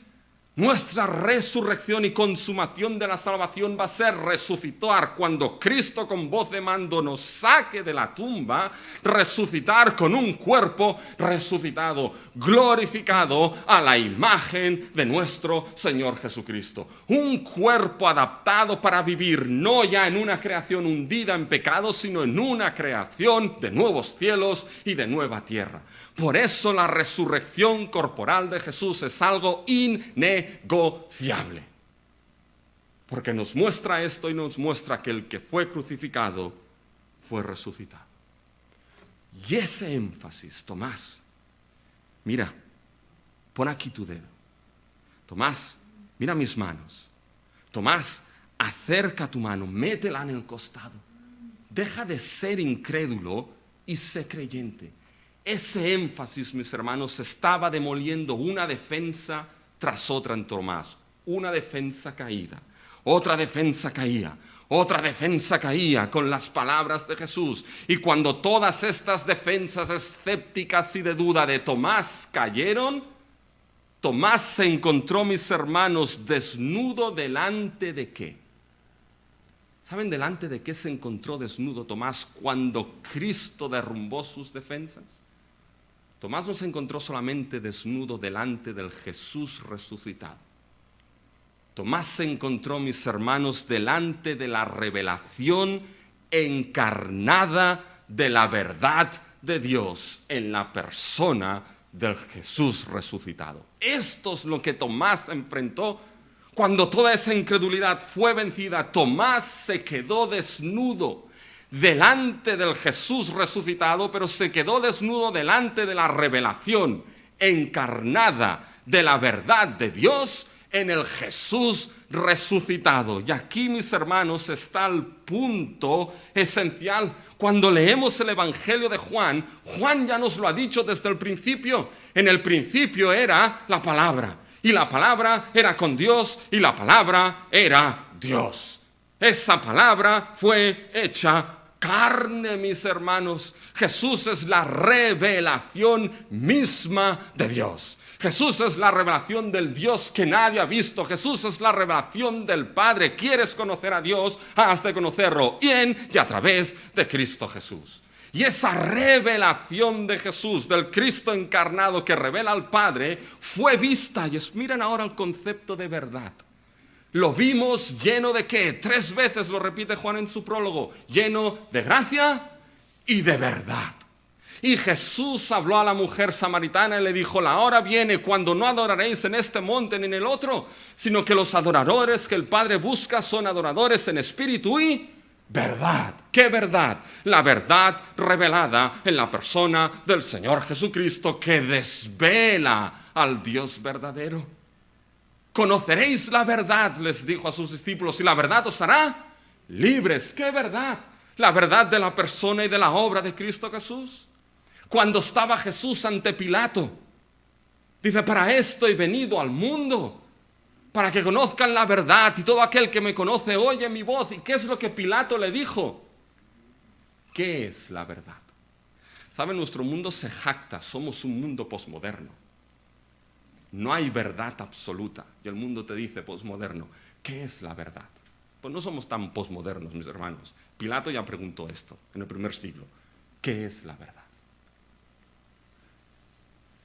Nuestra resurrección y consumación de la salvación va a ser resucitar cuando Cristo con voz de mando nos saque de la tumba, resucitar con un cuerpo resucitado, glorificado a la imagen de nuestro Señor Jesucristo. Un cuerpo adaptado para vivir no ya en una creación hundida en pecado, sino en una creación de nuevos cielos y de nueva tierra. Por eso la resurrección corporal de Jesús es algo innegociable. Porque nos muestra esto y nos muestra que el que fue crucificado fue resucitado. Y ese énfasis, Tomás, mira, pon aquí tu dedo. Tomás, mira mis manos. Tomás, acerca tu mano, métela en el costado. Deja de ser incrédulo y sé creyente. Ese énfasis, mis hermanos, estaba demoliendo una defensa tras otra en Tomás. Una defensa caída, otra defensa caía, otra defensa caía con las palabras de Jesús. Y cuando todas estas defensas escépticas y de duda de Tomás cayeron, Tomás se encontró, mis hermanos, desnudo delante de ¿qué? ¿Saben delante de qué se encontró desnudo Tomás cuando Cristo derrumbó sus defensas? Tomás no se encontró solamente desnudo delante del Jesús resucitado. Tomás se encontró, mis hermanos, delante de la revelación encarnada de la verdad de Dios en la persona del Jesús resucitado. Esto es lo que Tomás enfrentó cuando toda esa incredulidad fue vencida. Tomás se quedó desnudo delante del Jesús resucitado, pero se quedó desnudo delante de la revelación encarnada de la verdad de Dios en el Jesús resucitado. Y aquí, mis hermanos, está el punto esencial. Cuando leemos el Evangelio de Juan, Juan ya nos lo ha dicho desde el principio. En el principio era la palabra, y la palabra era con Dios, y la palabra era Dios. Esa palabra fue hecha carne, mis hermanos. Jesús es la revelación misma de Dios. Jesús es la revelación del Dios que nadie ha visto. Jesús es la revelación del Padre. ¿Quieres conocer a Dios? Has de conocerlo en y a través de Cristo Jesús. Y esa revelación de Jesús, del Cristo encarnado que revela al Padre, fue vista. Y miren ahora el concepto de verdad. Lo vimos lleno de ¿qué? 3 veces lo repite Juan en su prólogo. Lleno de gracia y de verdad. Y Jesús habló a la mujer samaritana y le dijo: la hora viene cuando no adoraréis en este monte ni en el otro, sino que los adoradores que el Padre busca son adoradores en espíritu y verdad. ¿Qué verdad? La verdad revelada en la persona del Señor Jesucristo, que desvela al Dios verdadero. Conoceréis la verdad, les dijo a sus discípulos, y la verdad os hará libres. ¿Qué verdad? La verdad de la persona y de la obra de Cristo Jesús. Cuando estaba Jesús ante Pilato, dice: para esto he venido al mundo, para que conozcan la verdad, y todo aquel que me conoce oye mi voz. ¿Y qué es lo que Pilato le dijo? ¿Qué es la verdad? ¿Saben? Nuestro mundo se jacta, somos un mundo posmoderno. No hay verdad absoluta. Y el mundo te dice, posmoderno, ¿qué es la verdad? Pues no somos tan posmodernos, mis hermanos. Pilato ya preguntó esto en el primer siglo. ¿Qué es la verdad?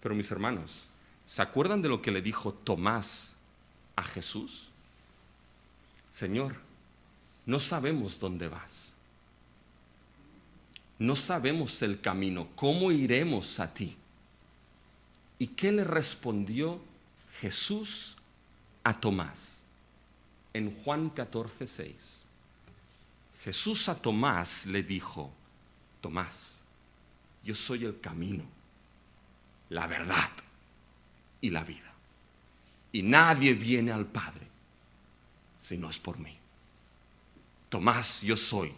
Pero mis hermanos, ¿se acuerdan de lo que le dijo Tomás a Jesús? Señor, no sabemos dónde vas. No sabemos el camino. ¿Cómo iremos a ti? ¿Y qué le respondió Jesús a Tomás? En Juan 14:6. Jesús a Tomás le dijo: Tomás, yo soy el camino, la verdad y la vida. Y nadie viene al Padre si no es por mí. Tomás, yo soy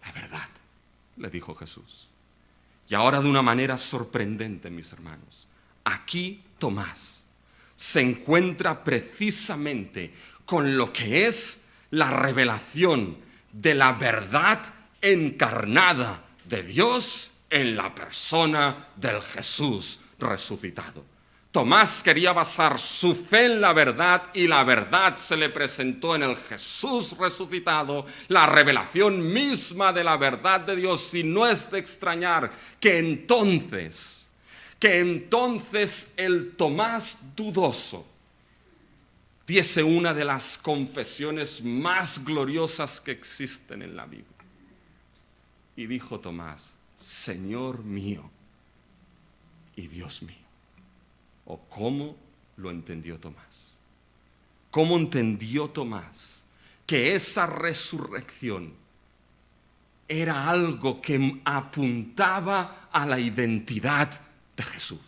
la verdad, le dijo Jesús. Y ahora, de una manera sorprendente, mis hermanos, aquí Tomás se encuentra precisamente con lo que es la revelación de la verdad encarnada de Dios en la persona del Jesús resucitado. Tomás quería basar su fe en la verdad y la verdad se le presentó en el Jesús resucitado, la revelación misma de la verdad de Dios. Y no es de extrañar que entonces el Tomás dudoso diese una de las confesiones más gloriosas que existen en la Biblia. Y dijo Tomás: Señor mío y Dios mío. ¿O cómo lo entendió Tomás? ¿Cómo entendió Tomás que esa resurrección era algo que apuntaba a la identidad de Jesús?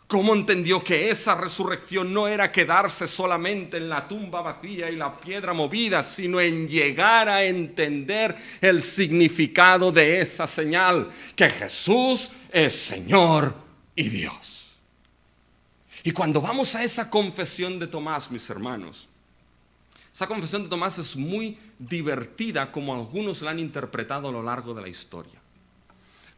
¿Cómo entendió que esa resurrección no era quedarse solamente en la tumba vacía y la piedra movida, sino en llegar a entender el significado de esa señal, que Jesús es Señor y Dios? Y cuando vamos a esa confesión de Tomás, mis hermanos, esa confesión de Tomás es muy divertida como algunos la han interpretado a lo largo de la historia.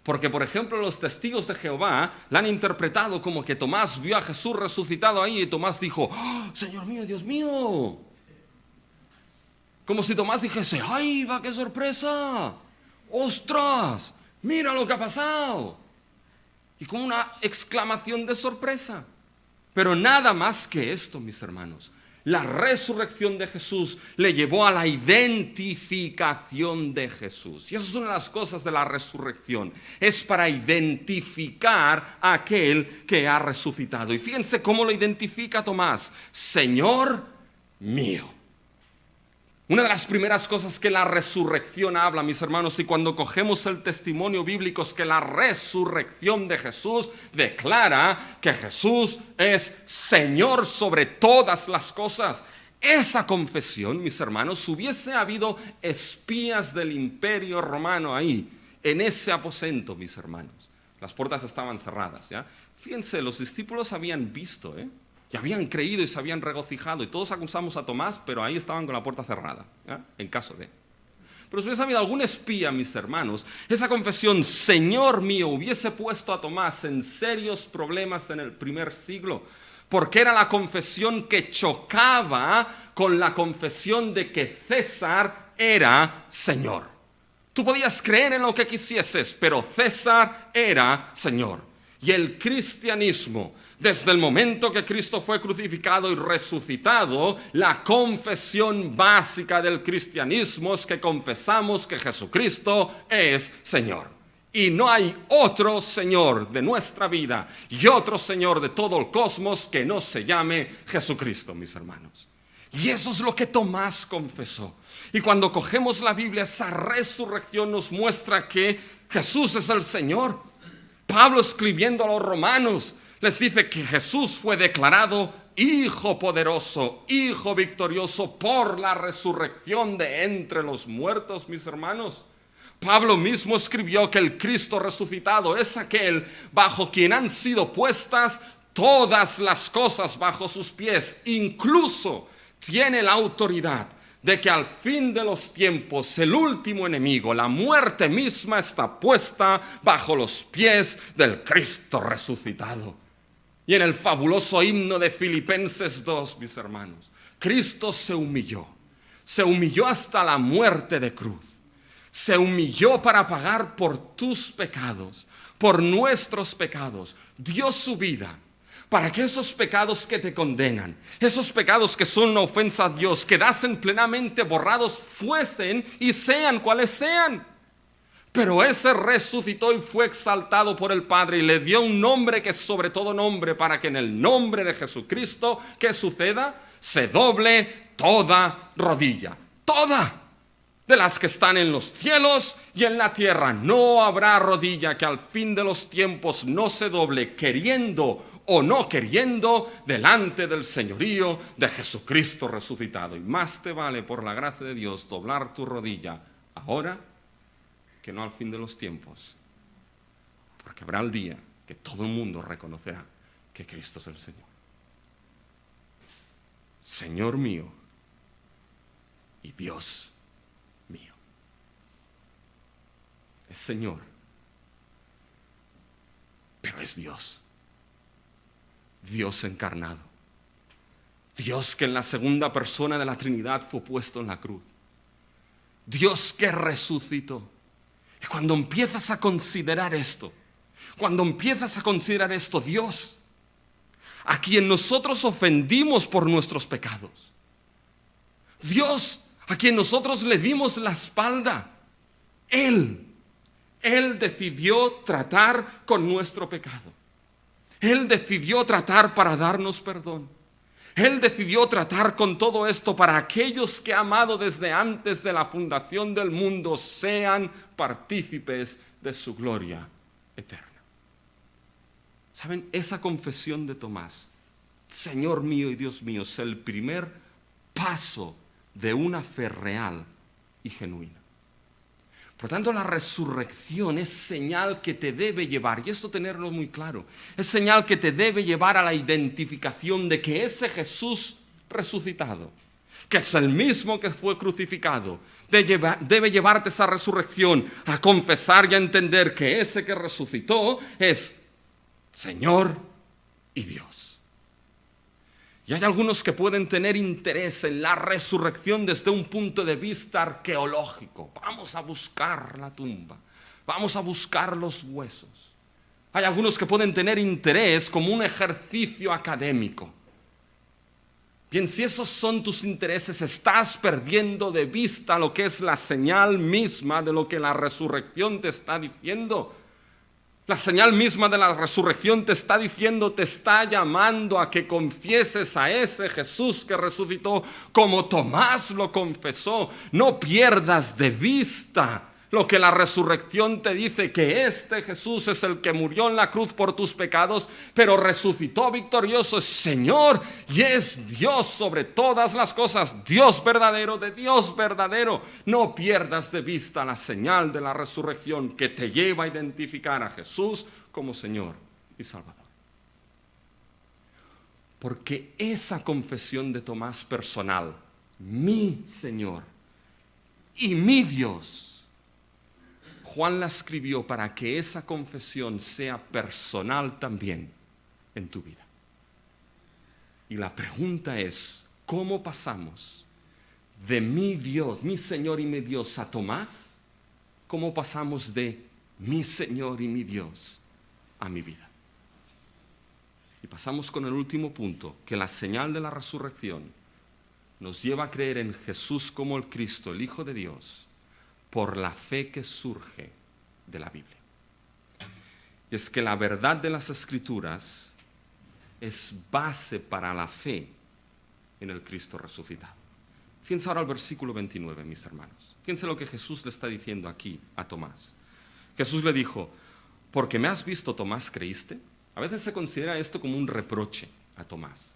Porque, por ejemplo, los testigos de Jehová la han interpretado como que Tomás vio a Jesús resucitado ahí y Tomás dijo: ¡Oh, Señor mío, Dios mío! Como si Tomás dijese: ¡ay, va, qué sorpresa! ¡Ostras! ¡Mira lo que ha pasado! Y como una exclamación de sorpresa. Pero nada más que esto, mis hermanos. La resurrección de Jesús le llevó a la identificación de Jesús. Y eso es una de las cosas de la resurrección. Es para identificar a aquel que ha resucitado. Y fíjense cómo lo identifica Tomás: Señor mío. Una de las primeras cosas que la resurrección habla, mis hermanos, y cuando cogemos el testimonio bíblico, es que la resurrección de Jesús declara que Jesús es Señor sobre todas las cosas. Esa confesión, mis hermanos, si hubiese habido espías del Imperio Romano ahí, en ese aposento, mis hermanos, las puertas estaban cerradas, ¿ya? Fíjense, los discípulos habían visto, y habían creído y se habían regocijado. Y todos acusamos a Tomás, pero ahí estaban con la puerta cerrada, en caso de. Pero si hubiese habido algún espía, mis hermanos, esa confesión, Señor mío, hubiese puesto a Tomás en serios problemas en el primer siglo. Porque era la confesión que chocaba con la confesión de que César era Señor. Tú podías creer en lo que quisieses, pero César era Señor. Y el cristianismo, desde el momento que Cristo fue crucificado y resucitado, la confesión básica del cristianismo es que confesamos que Jesucristo es Señor. Y no hay otro Señor de nuestra vida y otro Señor de todo el cosmos que no se llame Jesucristo, mis hermanos. Y eso es lo que Tomás confesó. Y cuando cogemos la Biblia, esa resurrección nos muestra que Jesús es el Señor. Pablo, escribiendo a los romanos, les dice que Jesús fue declarado Hijo poderoso, Hijo victorioso por la resurrección de entre los muertos, mis hermanos. Pablo mismo escribió que el Cristo resucitado es aquel bajo quien han sido puestas todas las cosas bajo sus pies. Incluso tiene la autoridad de que al fin de los tiempos el último enemigo, la muerte misma, está puesta bajo los pies del Cristo resucitado. Y en el fabuloso himno de Filipenses 2, mis hermanos, Cristo se humilló hasta la muerte de cruz. Se humilló para pagar por tus pecados, por nuestros pecados. Dio su vida para que esos pecados que te condenan, esos pecados que son una ofensa a Dios, quedasen plenamente borrados, fuesen y sean cuales sean. Pero ese resucitó y fue exaltado por el Padre y le dio un nombre que es sobre todo nombre, para que en el nombre de Jesucristo, ¿qué suceda? Se doble toda rodilla, toda, de las que están en los cielos y en la tierra. No habrá rodilla que al fin de los tiempos no se doble, queriendo o no queriendo, delante del señorío de Jesucristo resucitado. Y más te vale, por la gracia de Dios, doblar tu rodilla ahora que no al fin de los tiempos, porque habrá el día que todo el mundo reconocerá que Cristo es el Señor. Señor mío y Dios mío. Es Señor, pero es Dios. Dios encarnado. Dios que en la segunda persona de la Trinidad fue puesto en la cruz. Dios que resucitó. Y cuando empiezas a considerar esto, Dios, a quien nosotros ofendimos por nuestros pecados, Dios, a quien nosotros le dimos la espalda, Él decidió tratar con nuestro pecado. Él decidió tratar para darnos perdón. Él decidió tratar con todo esto para aquellos que ha amado desde antes de la fundación del mundo sean partícipes de su gloria eterna. ¿Saben? Esa confesión de Tomás, Señor mío y Dios mío, es el primer paso de una fe real y genuina. Por tanto, la resurrección es señal que te debe llevar, y esto tenerlo muy claro, es señal que te debe llevar a la identificación de que ese Jesús resucitado, que es el mismo que fue crucificado, debe llevarte esa resurrección a confesar y a entender que ese que resucitó es Señor y Dios. Y hay algunos que pueden tener interés en la resurrección desde un punto de vista arqueológico. Vamos a buscar la tumba, vamos a buscar los huesos. Hay algunos que pueden tener interés como un ejercicio académico. Bien, si esos son tus intereses, estás perdiendo de vista lo que es la señal misma de lo que la resurrección te está diciendo. La señal misma de la resurrección te está diciendo, te está llamando a que confieses a ese Jesús que resucitó como Tomás lo confesó. No pierdas de vista lo que la resurrección te dice, que este Jesús es el que murió en la cruz por tus pecados, pero resucitó victorioso, es Señor y es Dios sobre todas las cosas, Dios verdadero de Dios verdadero. No pierdas de vista la señal de la resurrección que te lleva a identificar a Jesús como Señor y Salvador. Porque esa confesión de Tomás personal, mi Señor y mi Dios, Juan la escribió para que esa confesión sea personal también en tu vida. Y la pregunta es, ¿cómo pasamos de mi Dios, mi Señor y mi Dios a Tomás? ¿Cómo pasamos de mi Señor y mi Dios a mi vida? Y pasamos con el último punto, que la señal de la resurrección nos lleva a creer en Jesús como el Cristo, el Hijo de Dios, por la fe que surge de la Biblia. Y es que la verdad de las Escrituras es base para la fe en el Cristo resucitado. Fíjense ahora al versículo 29, mis hermanos. Fíjense lo que Jesús le está diciendo aquí a Tomás. Jesús le dijo, porque me has visto, Tomás, ¿creíste? A veces se considera esto como un reproche a Tomás.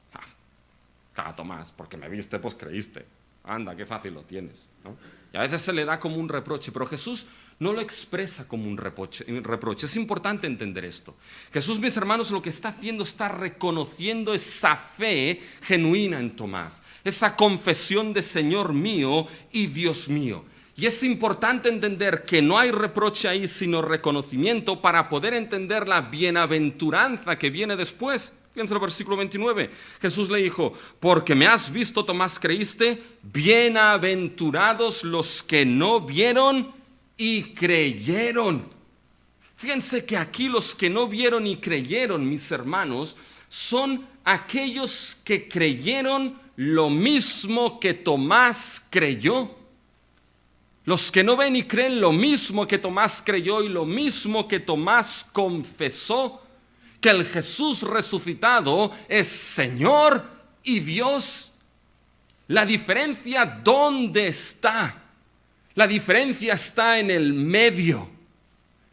Tomás, porque me viste, pues creíste. Anda, qué fácil lo tienes, ¿no? Y a veces se le da como un reproche, pero Jesús no lo expresa como un reproche. Es importante entender esto. Jesús, mis hermanos, lo que está haciendo, está reconociendo esa fe genuina en Tomás, esa confesión de Señor mío y Dios mío. Y es importante entender que no hay reproche ahí, sino reconocimiento para poder entender la bienaventuranza que viene después. Fíjense el versículo 29. Jesús le dijo, porque me has visto, Tomás, creíste. Bienaventurados los que no vieron y creyeron. Fíjense que aquí los que no vieron y creyeron, mis hermanos, son aquellos que creyeron lo mismo que Tomás creyó. Los que no ven y creen lo mismo que Tomás creyó y lo mismo que Tomás confesó, que el Jesús resucitado es Señor y Dios. La diferencia, ¿dónde está? La diferencia está en el medio.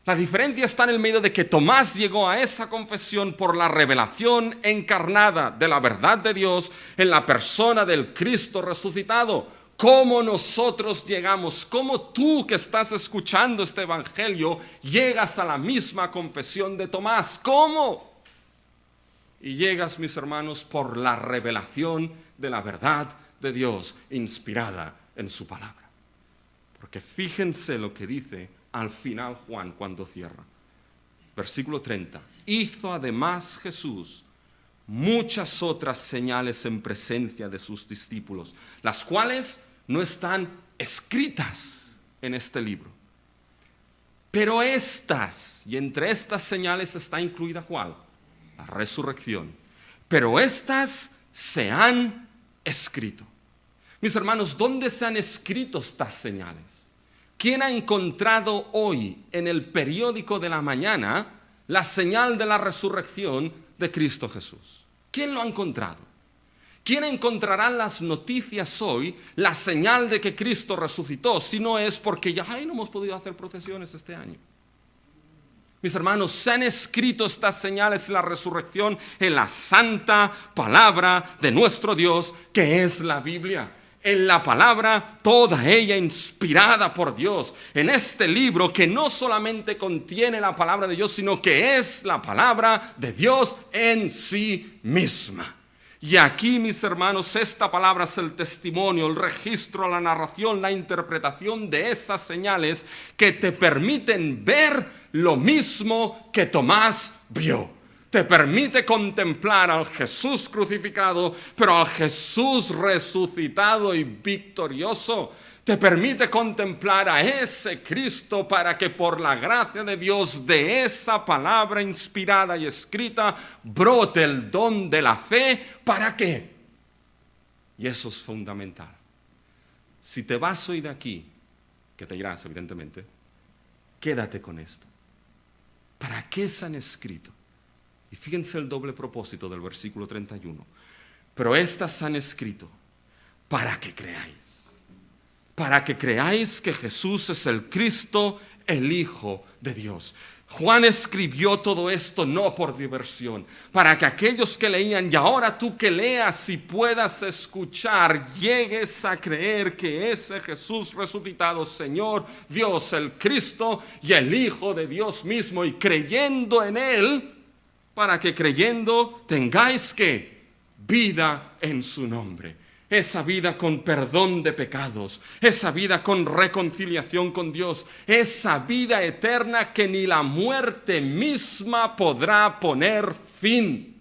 La diferencia está en el medio de que Tomás llegó a esa confesión por la revelación encarnada de la verdad de Dios en la persona del Cristo resucitado. ¿Cómo nosotros llegamos? ¿Cómo tú que estás escuchando este evangelio llegas a la misma confesión de Tomás? ¿Cómo? Y llegas, mis hermanos, por la revelación de la verdad de Dios inspirada en su palabra. Porque fíjense lo que dice al final Juan cuando cierra. Versículo 30. Hizo además Jesús muchas otras señales en presencia de sus discípulos, las cuales no están escritas en este libro. Pero estas, y entre estas señales está incluida ¿cuál? La resurrección. Pero estas se han escrito. Mis hermanos, ¿dónde se han escrito estas señales? ¿Quién ha encontrado hoy en el periódico de la mañana la señal de la resurrección de Cristo Jesús? ¿Quién lo ha encontrado? ¿Quién encontrará en las noticias hoy la señal de que Cristo resucitó? Si no es porque ya no hemos podido hacer procesiones este año. Mis hermanos, se han escrito estas señales de la resurrección en la santa palabra de nuestro Dios, que es la Biblia. En la palabra, toda ella inspirada por Dios. En este libro que no solamente contiene la palabra de Dios, sino que es la palabra de Dios en sí misma. Y aquí, mis hermanos, esta palabra es el testimonio, el registro, la narración, la interpretación de esas señales que te permiten ver lo mismo que Tomás vio. Te permite contemplar al Jesús crucificado, pero al Jesús resucitado y victorioso. Te permite contemplar a ese Cristo para que por la gracia de Dios, de esa palabra inspirada y escrita, brote el don de la fe. ¿Para qué? Y eso es fundamental. Si te vas hoy de aquí, que te irás evidentemente, quédate con esto. ¿Para qué se han escrito? Y fíjense el doble propósito del versículo 31. Pero estas se han escrito para que creáis. Para que creáis que Jesús es el Cristo, el Hijo de Dios. Juan escribió todo esto no por diversión, para que aquellos que leían y ahora tú que leas y puedas escuchar, llegues a creer que ese Jesús resucitado, Señor, Dios, el Cristo y el Hijo de Dios mismo, y creyendo en Él, para que creyendo tengáis que vida en su nombre. Esa vida con perdón de pecados, esa vida con reconciliación con Dios, esa vida eterna que ni la muerte misma podrá poner fin.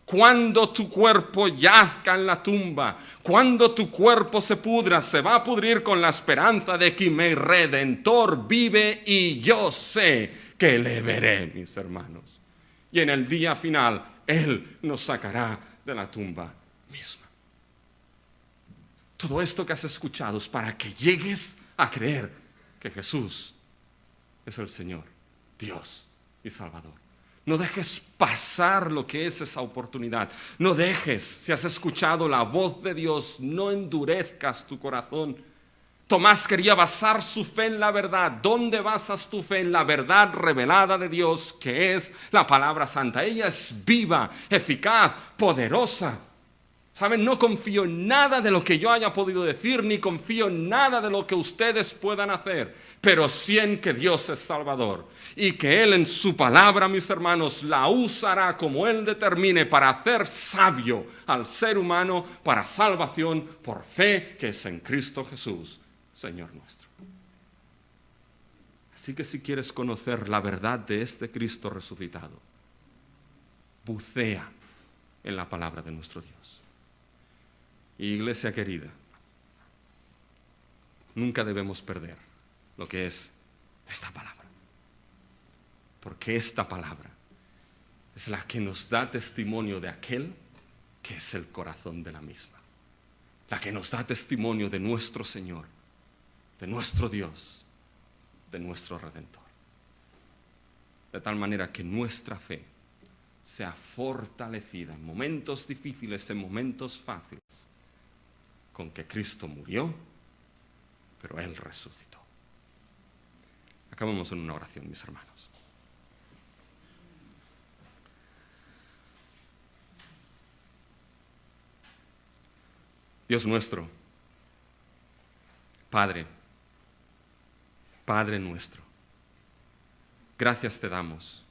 Cuando tu cuerpo yazca en la tumba, cuando tu cuerpo se pudra, se va a pudrir con la esperanza de que mi Redentor vive y yo sé que le veré, mis hermanos. Y en el día final, Él nos sacará de la tumba misma. Todo esto que has escuchado es para que llegues a creer que Jesús es el Señor, Dios y Salvador. No dejes pasar lo que es esa oportunidad. No dejes, si has escuchado la voz de Dios, no endurezcas tu corazón. Tomás quería basar su fe en la verdad. ¿Dónde basas tu fe? En la verdad revelada de Dios, que es la palabra santa. Ella es viva, eficaz, poderosa. ¿Saben? No confío en nada de lo que yo haya podido decir, ni confío en nada de lo que ustedes puedan hacer, pero sí en que Dios es Salvador y que Él en su palabra, mis hermanos, la usará como Él determine para hacer sabio al ser humano para salvación por fe que es en Cristo Jesús, Señor nuestro. Así que si quieres conocer la verdad de este Cristo resucitado, bucea en la palabra de nuestro Dios. Iglesia querida, nunca debemos perder lo que es esta palabra, porque esta palabra es la que nos da testimonio de aquel que es el corazón de la misma, la que nos da testimonio de nuestro Señor, de nuestro Dios, de nuestro Redentor, de tal manera que nuestra fe sea fortalecida en momentos difíciles, en momentos fáciles, con que Cristo murió, pero Él resucitó. Acabemos en una oración, mis hermanos. Dios nuestro, Padre nuestro, gracias te damos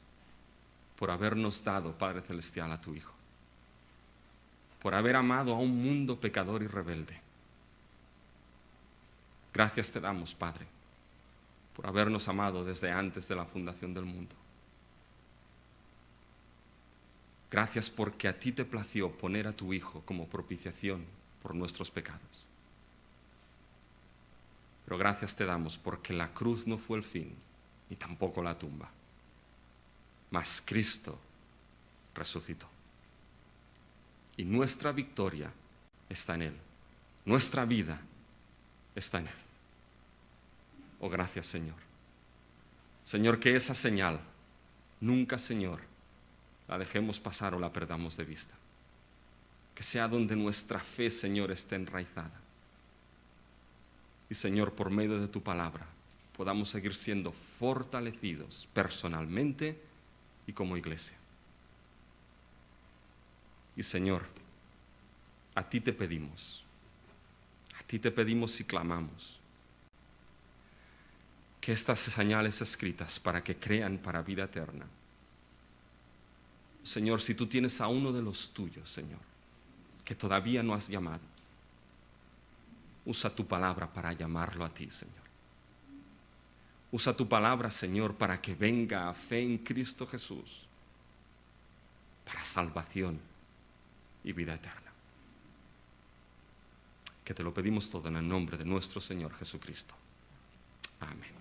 por habernos dado, Padre Celestial, a tu Hijo, por haber amado a un mundo pecador y rebelde. Gracias te damos, Padre, por habernos amado desde antes de la fundación del mundo. Gracias porque a ti te plació poner a tu Hijo como propiciación por nuestros pecados. Pero gracias te damos porque la cruz no fue el fin, ni tampoco la tumba. Mas Cristo resucitó. Y nuestra victoria está en Él. Nuestra vida está en Él. Oh, gracias, Señor. Señor, que esa señal nunca, Señor, la dejemos pasar o la perdamos de vista. Que sea donde nuestra fe, Señor, esté enraizada. Y, Señor, por medio de tu palabra, podamos seguir siendo fortalecidos personalmente y como iglesia. Y, Señor, a ti te pedimos y clamamos que estas señales escritas para que crean para vida eterna. Señor, si tú tienes a uno de los tuyos, Señor, que todavía no has llamado, usa tu palabra para llamarlo a ti, Señor. Usa tu palabra, Señor, para que venga a fe en Cristo Jesús, para salvación y vida eterna. Que te lo pedimos todo en el nombre de nuestro Señor Jesucristo. Amén.